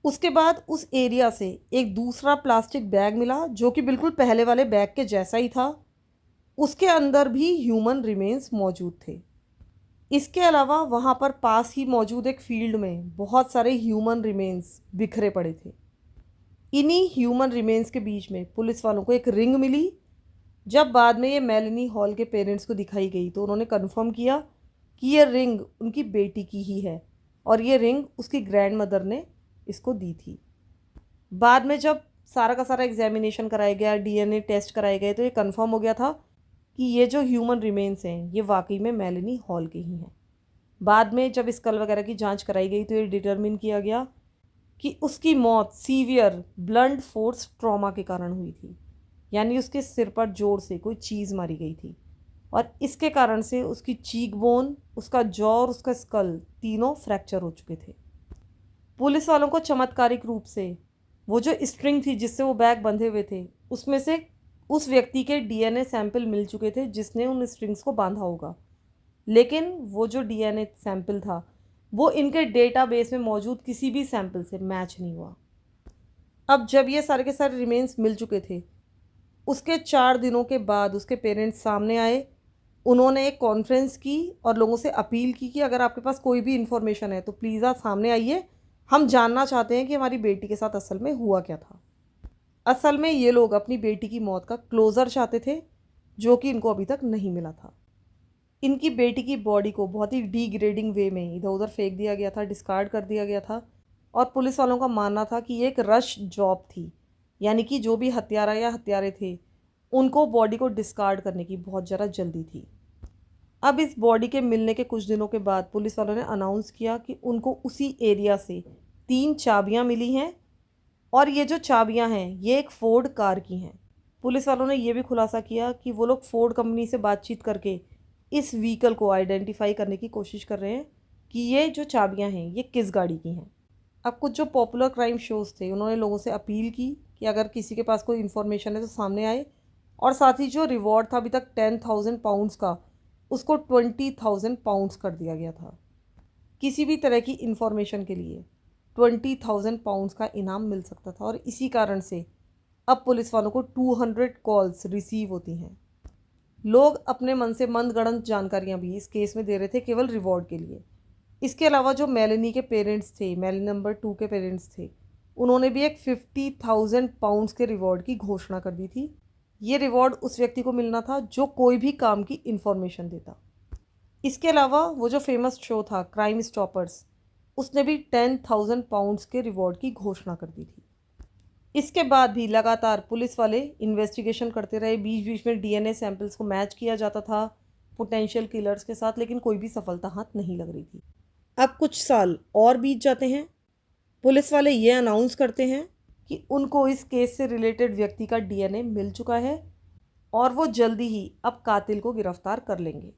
उसके बाद उस एरिया से एक दूसरा प्लास्टिक बैग मिला जो कि बिल्कुल पहले वाले बैग के जैसा ही था। उसके अंदर भी ह्यूमन रिमेन्स मौजूद थे। इसके अलावा वहाँ पर पास ही मौजूद एक फील्ड में बहुत सारे ह्यूमन रिमेन्स बिखरे पड़े थे। इन्हीं ह्यूमन रिमेन्स के बीच में पुलिस वालों को एक रिंग मिली। जब बाद में ये मेलेनी हॉल के पेरेंट्स को दिखाई गई तो उन्होंने कन्फर्म किया कि ये रिंग उनकी बेटी की ही है और ये रिंग उसकी ग्रैंड मदर ने इसको दी थी। बाद में जब सारा का सारा एग्जामिनेशन कराया गया, डीएनए टेस्ट कराए गए, तो ये कंफर्म हो गया था कि ये जो ह्यूमन रिमेन्स हैं ये वाकई में मेलेनी हॉल के ही हैं। बाद में जब स्कल वगैरह की जांच कराई गई तो ये डिटरमिन किया गया कि उसकी मौत सीवियर ब्लंट फोर्स ट्रॉमा के कारण हुई थी, यानी उसके सिर पर जोर से कोई चीज़ मारी गई थी और इसके कारण से उसकी चीक बोन, उसका जॉ और उसका स्कल तीनों फ्रैक्चर हो चुके थे। पुलिस वालों को चमत्कारिक रूप से वो जो स्ट्रिंग थी जिससे वो बैग बंधे हुए थे उसमें से उस व्यक्ति के डीएनए सैंपल मिल चुके थे जिसने उन स्ट्रिंग्स को बांधा होगा, लेकिन वो जो डीएनए सैंपल था वो इनके डेटाबेस में मौजूद किसी भी सैंपल से मैच नहीं हुआ। अब जब ये सारे के सारे रिमेन्स मिल चुके थे, उसके 4 दिनों के बाद उसके पेरेंट्स सामने आए। उन्होंने एक कॉन्फ्रेंस की और लोगों से अपील की कि अगर आपके पास कोई भी इन्फॉर्मेशन है तो प्लीज़ आप सामने आइए, हम जानना चाहते हैं कि हमारी बेटी के साथ असल में हुआ क्या था। असल में ये लोग अपनी बेटी की मौत का क्लोज़र चाहते थे, जो कि इनको अभी तक नहीं मिला था। इनकी बेटी की बॉडी को बहुत ही डिग्रेडिंग वे में इधर उधर फेंक दिया गया था, डिस्कार्ड कर दिया गया था और पुलिस वालों का मानना था कि ये एक रश जॉब थी, यानी कि जो भी हत्यारा या हत्यारे थे उनको बॉडी को डिस्कार्ड करने की बहुत ज़्यादा जल्दी थी। अब इस बॉडी के मिलने के कुछ दिनों के बाद पुलिस वालों ने अनाउंस किया कि उनको उसी एरिया से 3 चाबियां मिली हैं और ये जो चाबियां हैं ये एक फोर्ड कार की हैं। पुलिस वालों ने ये भी खुलासा किया कि वो लोग फोर्ड कंपनी से बातचीत करके इस व्हीकल को आइडेंटिफाई करने की कोशिश कर रहे हैं कि ये जो चाबियां हैं ये किस गाड़ी की हैं। अब कुछ जो पॉपुलर क्राइम शोज़ थे उन्होंने लोगों से अपील की कि अगर किसी के पास कोई इन्फॉर्मेशन है तो सामने आए, और साथ ही जो रिवॉर्ड था अभी तक 10,000 पाउंड्स का, उसको 20,000 पाउंड्स कर दिया गया था। किसी भी तरह की इन्फॉर्मेशन के लिए 20,000 पाउंड्स का इनाम मिल सकता था और इसी कारण से अब पुलिस वालों को 200 कॉल्स रिसीव होती हैं। लोग अपने मन से मनगढ़ंत जानकारियां भी इस केस में दे रहे थे केवल रिवॉर्ड के लिए। इसके अलावा जो मेलेनी के पेरेंट्स थे, मेलेनी नंबर 2 के पेरेंट्स थे, उन्होंने भी एक 50,000 पाउंड्स के रिवॉर्ड की घोषणा कर दी थी। ये रिवॉर्ड उस व्यक्ति को मिलना था जो कोई भी काम की इन्फॉर्मेशन देता। इसके अलावा वो जो फेमस शो था क्राइम स्टॉपर्स, उसने भी 10,000 पाउंड्स के रिवॉर्ड की घोषणा कर दी थी। इसके बाद भी लगातार पुलिस वाले इन्वेस्टिगेशन करते रहे। बीच बीच में डीएनए सैंपल्स को मैच किया जाता था पोटेंशियल किलर्स के साथ, लेकिन कोई भी सफलता हाथ नहीं लग रही थी। अब कुछ साल और बीत जाते हैं। पुलिस वाले ये अनाउंस करते हैं कि उनको इस केस से रिलेटेड व्यक्ति का डीएनए मिल चुका है और वो जल्दी ही अब कातिल को गिरफ्तार कर लेंगे।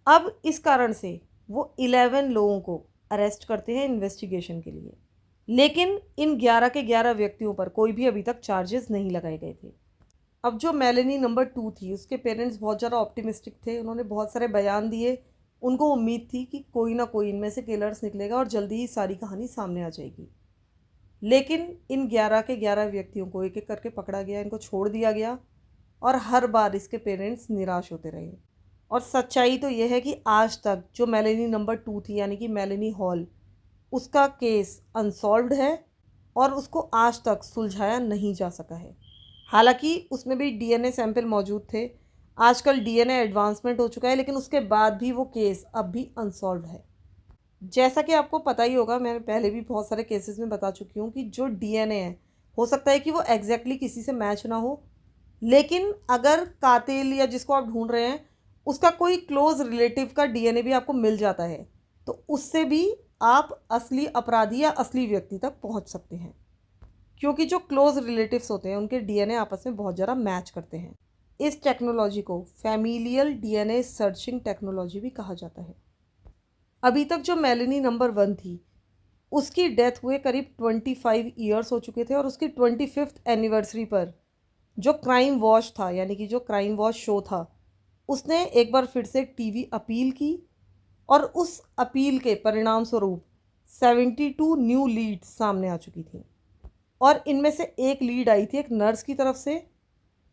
अब इस कारण से वो 11 लोगों को अरेस्ट करते हैं इन्वेस्टिगेशन के लिए, लेकिन इन 11 के 11 व्यक्तियों पर कोई भी अभी तक चार्जेस नहीं लगाए गए थे। अब जो मेलेनी नंबर 2 थी उसके पेरेंट्स बहुत ज़्यादा ऑप्टिमिस्टिक थे। उन्होंने बहुत सारे बयान दिए। उनको उम्मीद थी कि कोई ना कोई इनमें से किलर्स निकलेगा और जल्दी ही सारी कहानी सामने आ जाएगी। लेकिन इन 11 के 11 व्यक्तियों को एक एक करके पकड़ा गया, इनको छोड़ दिया गया और हर बार इसके पेरेंट्स निराश होते रहे। और सच्चाई तो यह है कि आज तक जो मेलेनी नंबर 2 थी यानी कि मेलेनी हॉल, उसका केस अनसॉल्व्ड है और उसको आज तक सुलझाया नहीं जा सका है। हालांकि उसमें भी डीएनए सैंपल मौजूद थे। आजकल डीएनए एडवांसमेंट हो चुका है, लेकिन उसके बाद भी वो केस अब भी अनसॉल्व्ड है। जैसा कि आपको पता ही होगा, मैं पहले भी बहुत सारे केसेस में बता चुकी हूँ कि जो डीएनए है हो सकता है कि वो एग्जैक्टली किसी से मैच ना हो, लेकिन अगर कातिल या जिसको आप ढूंढ रहे हैं उसका कोई क्लोज रिलेटिव का डीएनए भी आपको मिल जाता है तो उससे भी आप असली अपराधी या असली व्यक्ति तक पहुंच सकते हैं, क्योंकि जो क्लोज रिलेटिव्स होते हैं उनके डीएनए आपस में बहुत ज़्यादा मैच करते हैं। इस टेक्नोलॉजी को फैमिलियल डीएनए सर्चिंग टेक्नोलॉजी भी कहा जाता है। अभी तक जो मेलेनी नंबर 1 थी उसकी डेथ हुए करीब 25 ईयर्स हो चुके थे और उसकी 25th एनिवर्सरी पर जो क्राइम वॉच था यानी कि जो क्राइम वॉच शो था उसने एक बार फिर से टीवी अपील की और उस अपील के परिणाम स्वरूप 72 न्यू लीड्स सामने आ चुकी थी और इनमें से एक लीड आई थी एक नर्स की तरफ से,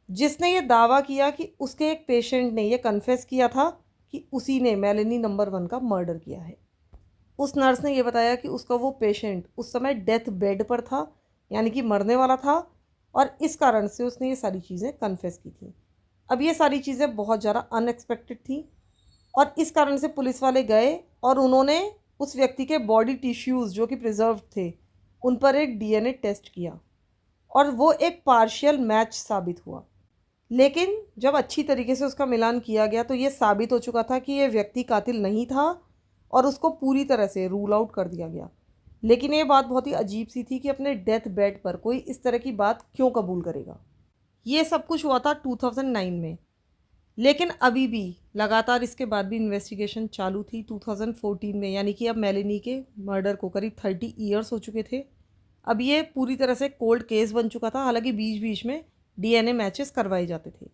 जिसने ये दावा किया कि उसके एक पेशेंट ने ये कन्फेस किया था कि उसी ने मेलेनी नंबर 1 का मर्डर किया है। उस नर्स ने ये बताया कि उसका वो पेशेंट उस समय डेथ बेड पर था, यानी कि मरने वाला था, और इस कारण से उसने ये सारी चीज़ें कन्फेस की थी। अब ये सारी चीज़ें बहुत ज़्यादा अनएक्सपेक्टेड थी और इस कारण से पुलिस वाले गए और उन्होंने उस व्यक्ति के बॉडी टिश्यूज़ जो कि प्रिजर्व थे उन पर एक डीएनए टेस्ट किया और वो एक पार्शियल मैच साबित हुआ। लेकिन जब अच्छी तरीके से उसका मिलान किया गया तो ये साबित हो चुका था कि ये व्यक्ति कातिल नहीं था और उसको पूरी तरह से रूल आउट कर दिया गया। लेकिन ये बात बहुत ही अजीब सी थी कि अपने डेथ बेड पर कोई इस तरह की बात क्यों कबूल करेगा। ये सब कुछ हुआ था 2009 में, लेकिन अभी भी लगातार इसके बाद भी इन्वेस्टिगेशन चालू थी 2014 में, यानी कि अब मेलेनी के मर्डर को करीब 30 ईयर्स हो चुके थे। अब ये पूरी तरह से कोल्ड केस बन चुका था, हालांकि बीच बीच में डीएनए मैचेस करवाए जाते थे।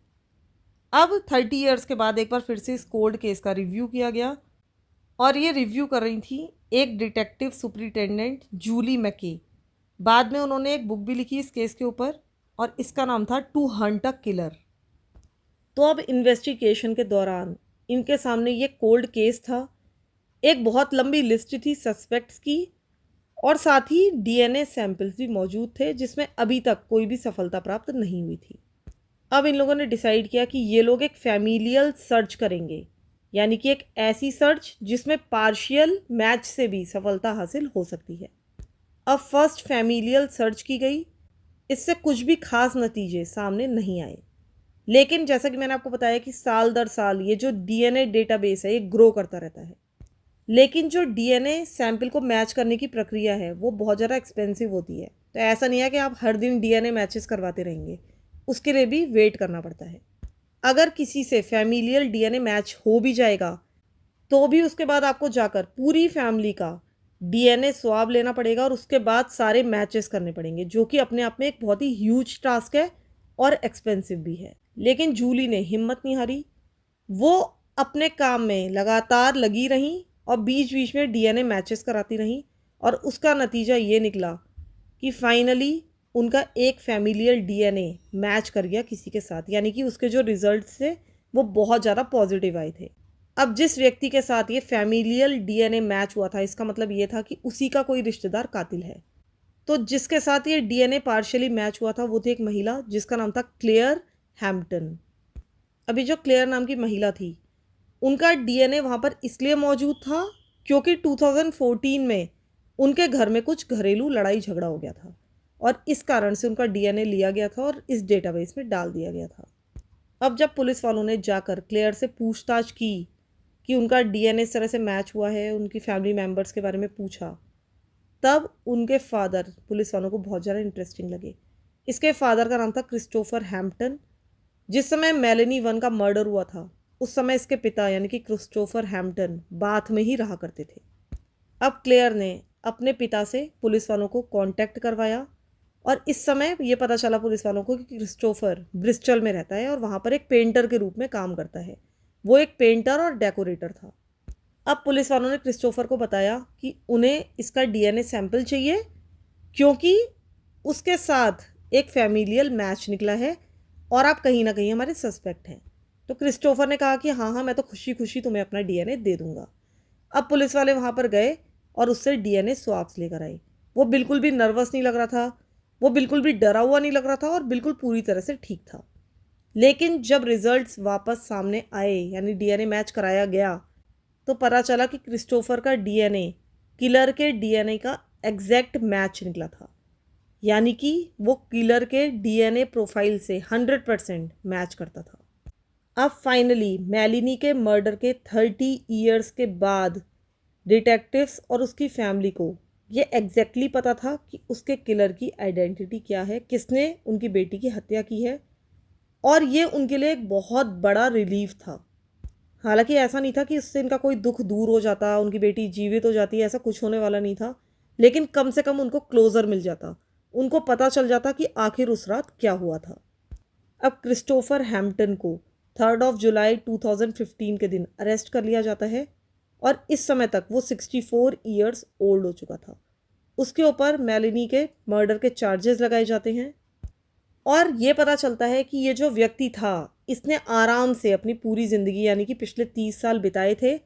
अब 30 ईयर्स के बाद एक बार फिर से इस कोल्ड केस का रिव्यू किया गया और ये रिव्यू कर रही थी एक डिटेक्टिव सुपरिटेंडेंट जूली मैके। बाद में उन्होंने एक बुक भी लिखी इस केस के ऊपर और इसका नाम था टू हंट अ किलर। तो अब इन्वेस्टिगेशन के दौरान इनके सामने ये कोल्ड केस था, एक बहुत लंबी लिस्ट थी सस्पेक्ट्स की और साथ ही डीएनए सैंपल्स भी मौजूद थे जिसमें अभी तक कोई भी सफलता प्राप्त नहीं हुई थी। अब इन लोगों ने डिसाइड किया कि ये लोग एक फैमिलियल सर्च करेंगे, यानी कि एक ऐसी सर्च जिसमें पार्शियल मैच से भी सफलता हासिल हो सकती है। अब फर्स्ट फैमिलियल सर्च की गई, इससे कुछ भी खास नतीजे सामने नहीं आए। लेकिन जैसा कि मैंने आपको बताया कि साल दर साल ये जो डीएनए डेटाबेस है ये ग्रो करता रहता है, लेकिन जो डीएनए सैंपल को मैच करने की प्रक्रिया है वो बहुत ज़्यादा एक्सपेंसिव होती है। तो ऐसा नहीं है कि आप हर दिन डीएनए मैचेस करवाते रहेंगे, उसके लिए भी वेट करना पड़ता है। अगर किसी से फैमिलियल डीएनए मैच हो भी जाएगा तो भी उसके बाद आपको जाकर पूरी फैमिली का डीएनए स्वाब लेना पड़ेगा और उसके बाद सारे मैचेस करने पड़ेंगे, जो कि अपने आप में एक बहुत ही ह्यूज टास्क है और एक्सपेंसिव भी है। लेकिन जूली ने हिम्मत नहीं हारी, वो अपने काम में लगातार लगी रहीं और बीच बीच में डीएनए मैचेस कराती रहीं और उसका नतीजा ये निकला कि फाइनली उनका एक फैमिलियल डीएनए मैच कर गया किसी के साथ, यानी कि उसके जो रिजल्ट्स थे वो बहुत ज़्यादा पॉजिटिव आए थे। अब जिस व्यक्ति के साथ ये फैमिलियल डीएनए मैच हुआ था इसका मतलब ये था कि उसी का कोई रिश्तेदार कातिल है। तो जिसके साथ ये डीएनए पार्शियली मैच हुआ था वो थी एक महिला जिसका नाम था क्लेयर हैम्पटन। अभी जो क्लेयर नाम की महिला थी उनका डीएनए वहाँ पर इसलिए मौजूद था क्योंकि 2014 में उनके घर में कुछ घरेलू लड़ाई झगड़ा हो गया था और इस कारण से उनका डीएनए लिया गया था और इस डेटाबेस में डाल दिया गया था। अब जब पुलिस वालों ने जाकर क्लेयर से पूछताछ की कि उनका डीएनए इस तरह से मैच हुआ है, उनकी फैमिली मेम्बर्स के बारे में पूछा, तब उनके फादर पुलिस वालों को बहुत ज़्यादा इंटरेस्टिंग लगे। इसके फादर का नाम था क्रिस्टोफर हैम्पटन। जिस समय मेलेनी 1 का मर्डर हुआ था उस समय इसके पिता यानी कि क्रिस्टोफर हैम्पटन बाथ में ही रहा करते थे। अब क्लेयर ने अपने पिता से पुलिस वालों को कांटेक्ट करवाया और इस समय ये पता चला पुलिस वालों को कि क्रिस्टोफर ब्रिस्टल में रहता है और वहाँ पर एक पेंटर के रूप में काम करता है। वो एक पेंटर और डेकोरेटर था। अब पुलिस वालों ने क्रिस्टोफर को बताया कि उन्हें इसका डीएनए सैंपल चाहिए क्योंकि उसके साथ एक फैमिलियल मैच निकला है और आप कहीं ना कहीं हमारे सस्पेक्ट हैं। तो क्रिस्टोफर ने कहा कि हाँ हाँ मैं तो खुशी खुशी तुम्हें अपना डीएनए दे दूंगा। अब पुलिस वाले वहाँ पर गए और उससे डीएनए स्वाब्स लेकर आए। वो बिल्कुल भी नर्वस नहीं लग रहा था, वो बिल्कुल भी डरा हुआ नहीं लग रहा था और बिल्कुल पूरी तरह से ठीक था। लेकिन जब रिजल्ट्स वापस सामने आए यानी डीएनए मैच कराया गया तो पता चला कि क्रिस्टोफर का डीएनए किलर के डीएनए का एग्जैक्ट मैच निकला था, यानी कि वो किलर के डीएनए प्रोफाइल से 100% मैच करता था। अब फाइनली मेलेनी के मर्डर के 30 ईयर्स के बाद डिटेक्टिव्स और उसकी फैमिली को ये एग्जैक्टली पता था कि उसके किलर की आइडेंटिटी क्या है, किसने उनकी बेटी की हत्या की है, और ये उनके लिए एक बहुत बड़ा रिलीफ था। हालांकि ऐसा नहीं था कि इससे इनका कोई दुख दूर हो जाता, उनकी बेटी जीवित हो जाती, ऐसा कुछ होने वाला नहीं था, लेकिन कम से कम उनको क्लोजर मिल जाता, उनको पता चल जाता कि आखिर उस रात क्या हुआ था। अब क्रिस्टोफर हैम्पटन को 3 जुलाई 2015 के दिन अरेस्ट कर लिया जाता है और इस समय तक वो 64 ईयर्स ओल्ड हो चुका था। उसके ऊपर मेलेनी के मर्डर के चार्जेस लगाए जाते हैं और ये पता चलता है कि ये जो व्यक्ति था इसने आराम से अपनी पूरी ज़िंदगी यानी कि पिछले 30 साल बिताए थे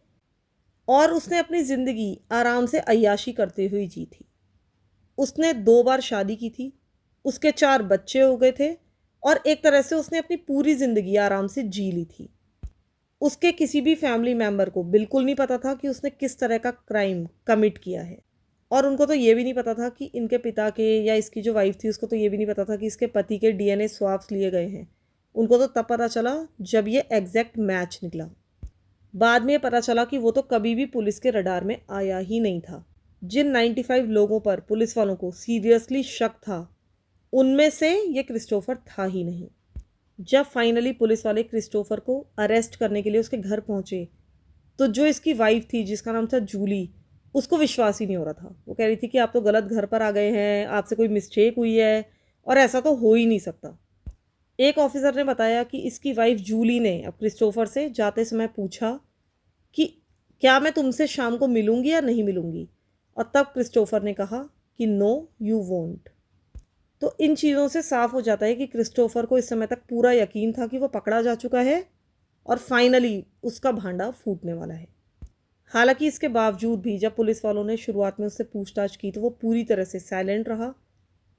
और उसने अपनी ज़िंदगी आराम से अय्याशी करते हुए जी थी। उसने 2 बार शादी की थी, उसके 4 बच्चे हो गए थे और एक तरह से उसने अपनी पूरी ज़िंदगी आराम से जी ली थी। उसके किसी भी फैमिली मेंबर को बिल्कुल नहीं पता था कि उसने किस तरह का क्राइम कमिट किया है और उनको तो ये भी नहीं पता था कि इनके पिता के या इसकी जो वाइफ थी उसको तो ये भी नहीं पता था कि इसके पति के डीएनए स्वाब्स लिए गए हैं। उनको तो तब पता चला जब ये एग्जैक्ट मैच निकला। बाद में ये पता चला कि वो तो कभी भी पुलिस के रडार में आया ही नहीं था। जिन 95 लोगों पर पुलिस वालों को सीरियसली शक था उनमें से ये क्रिस्टोफर था ही नहीं। जब फाइनली पुलिस वाले क्रिस्टोफर को अरेस्ट करने के लिए उसके घर पहुंचे तो जो इसकी वाइफ थी जिसका नाम था जूली, उसको विश्वास ही नहीं हो रहा था। वो कह रही थी कि आप तो गलत घर पर आ गए हैं, आपसे कोई मिस्टेक हुई है और ऐसा तो हो ही नहीं सकता। एक ऑफिसर ने बताया कि इसकी वाइफ जूली ने अब क्रिस्टोफर से जाते समय पूछा कि क्या मैं तुमसे शाम को मिलूंगी या नहीं मिलूंगी, और तब क्रिस्टोफर ने कहा कि नो यू वोंट। तो इन चीज़ों से साफ हो जाता है कि क्रिस्टोफर को इस समय तक पूरा यकीन था कि वो पकड़ा जा चुका है और फाइनली उसका भांडा फूटने वाला है। हालांकि इसके बावजूद भी जब पुलिस वालों ने शुरुआत में उससे पूछताछ की तो वो पूरी तरह से साइलेंट रहा।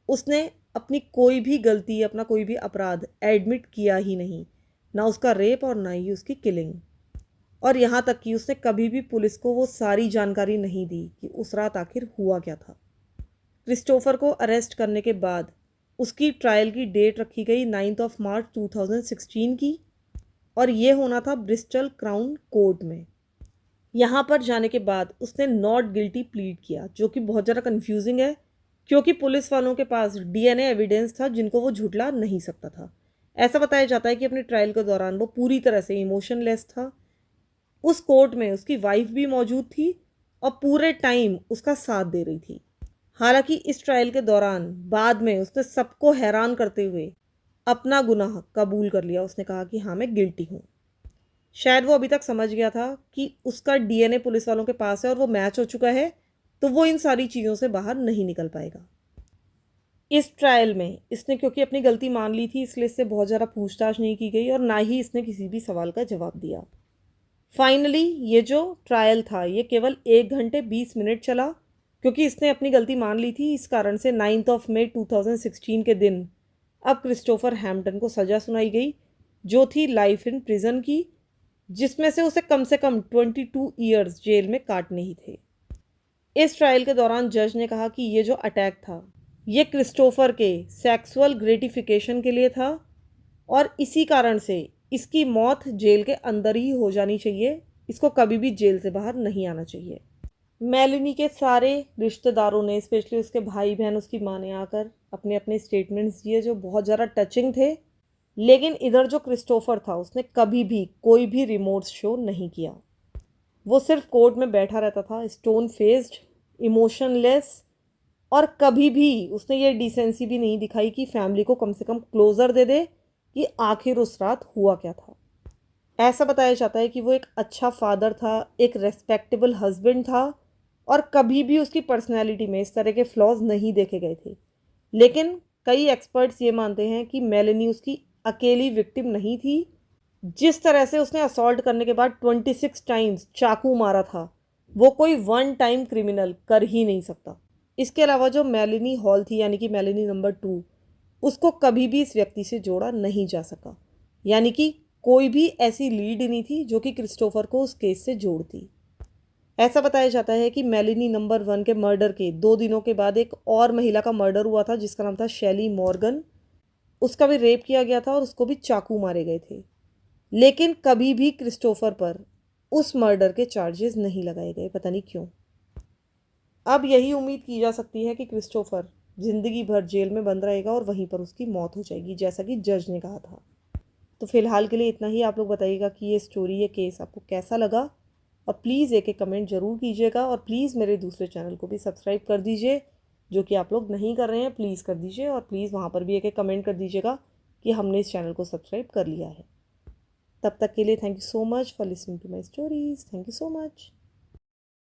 उसने अपनी कोई भी गलती, अपना कोई भी अपराध एडमिट किया ही नहीं, ना उसका रेप और ना ही उसकी किलिंग। और यहाँ तक कि उसने कभी भी पुलिस को वो सारी जानकारी नहीं दी कि उस रात आखिर हुआ क्या था। क्रिस्टोफर को अरेस्ट करने के बाद उसकी ट्रायल की डेट रखी गई 9 मार्च 2016 की और ये होना था ब्रिस्टल क्राउन कोर्ट में। यहाँ पर जाने के बाद उसने नॉट गिल्टी प्लीड किया, जो कि बहुत ज़्यादा कन्फ्यूजिंग है क्योंकि पुलिस वालों के पास डीएनए एविडेंस था जिनको वो झुठला नहीं सकता था। ऐसा बताया जाता है कि अपने ट्रायल के दौरान वो पूरी तरह से इमोशनलेस था। उस कोर्ट में उसकी वाइफ भी मौजूद थी और पूरे टाइम उसका साथ दे रही थी। हालांकि इस ट्रायल के दौरान बाद में उसने सबको हैरान करते हुए अपना गुनाह कबूल कर लिया। उसने कहा कि हाँ, मैं गिल्टी हूँ। शायद वो अभी तक समझ गया था कि उसका डीएनए पुलिस वालों के पास है और वो मैच हो चुका है, तो वो इन सारी चीज़ों से बाहर नहीं निकल पाएगा। इस ट्रायल में इसने क्योंकि अपनी गलती मान ली थी इसलिए इससे बहुत ज़्यादा पूछताछ नहीं की गई और ना ही इसने किसी भी सवाल का जवाब दिया। फाइनली ये जो ट्रायल था ये केवल 1 घंटे 20 मिनट चला क्योंकि इसने अपनी गलती मान ली थी। इस कारण से 9 मई 2016 के दिन अब क्रिस्टोफर हैम्पटन को सज़ा सुनाई गई, जो थी लाइफ इन प्रिजन की, जिसमें से उसे कम 22 ईयर्स जेल में काटने ही थे। इस ट्रायल के दौरान जज ने कहा कि ये जो अटैक था ये क्रिस्टोफर के सेक्सुअल ग्रेटिफिकेशन के लिए था और इसी कारण से इसकी मौत जेल के अंदर ही हो जानी चाहिए, इसको कभी भी जेल से बाहर नहीं आना चाहिए। मेलेनी के सारे रिश्तेदारों ने, स्पेशली उसके भाई बहन, उसकी माँ ने आकर अपने अपने स्टेटमेंट्स दिए जो बहुत ज़्यादा टचिंग थे। लेकिन इधर जो क्रिस्टोफर था उसने कभी भी कोई भी रिमोर्स शो नहीं किया। वो सिर्फ कोर्ट में बैठा रहता था, स्टोन फेस्ड, इमोशनलेस, और कभी भी उसने ये डिसेंसी भी नहीं दिखाई कि फैमिली को कम से कम क्लोज़र दे दे कि आखिर उस रात हुआ क्या था। ऐसा बताया जाता है कि वो एक अच्छा फादर था, एक रेस्पेक्टेबल हस्बैंड था और कभी भी उसकी पर्सनैलिटी में इस तरह के फ्लॉज नहीं देखे गए थे। लेकिन कई एक्सपर्ट्स ये मानते हैं कि मेलेनी उसकी अकेली विक्टिम नहीं थी। जिस तरह से उसने असॉल्ट करने के बाद 26 टाइम्स चाकू मारा था वो कोई 1 टाइम क्रिमिनल कर ही नहीं सकता। इसके अलावा जो मेलेनी हॉल थी यानी कि मेलेनी नंबर 2, उसको कभी भी इस व्यक्ति से जोड़ा नहीं जा सका। यानी कि कोई भी ऐसी लीड नहीं थी जो कि क्रिस्टोफर को उस केस से जोड़ती। ऐसा बताया जाता है कि मेलेनी नंबर 1 के मर्डर के 2 दिनों के बाद एक और महिला का मर्डर हुआ था जिसका नाम था शेली मॉर्गन। उसका भी रेप किया गया था और उसको भी चाकू मारे गए थे। लेकिन कभी भी क्रिस्टोफर पर उस मर्डर के चार्जेस नहीं लगाए गए, पता नहीं क्यों। अब यही उम्मीद की जा सकती है कि क्रिस्टोफर ज़िंदगी भर जेल में बंद रहेगा और वहीं पर उसकी मौत हो जाएगी, जैसा कि जज ने कहा था। तो फ़िलहाल के लिए इतना ही। आप लोग बताइएगा कि ये स्टोरी, ये केस आपको कैसा लगा और प्लीज़ एक कमेंट ज़रूर कीजिएगा और प्लीज़ मेरे दूसरे चैनल को भी सब्सक्राइब कर दीजिए, जो कि आप लोग नहीं कर रहे हैं। प्लीज़ कर दीजिए और प्लीज़ वहाँ पर भी एक कमेंट कर दीजिएगा कि हमने इस चैनल को सब्सक्राइब कर लिया है। तब तक के लिए thank you so much for listening to my stories. Thank you so much.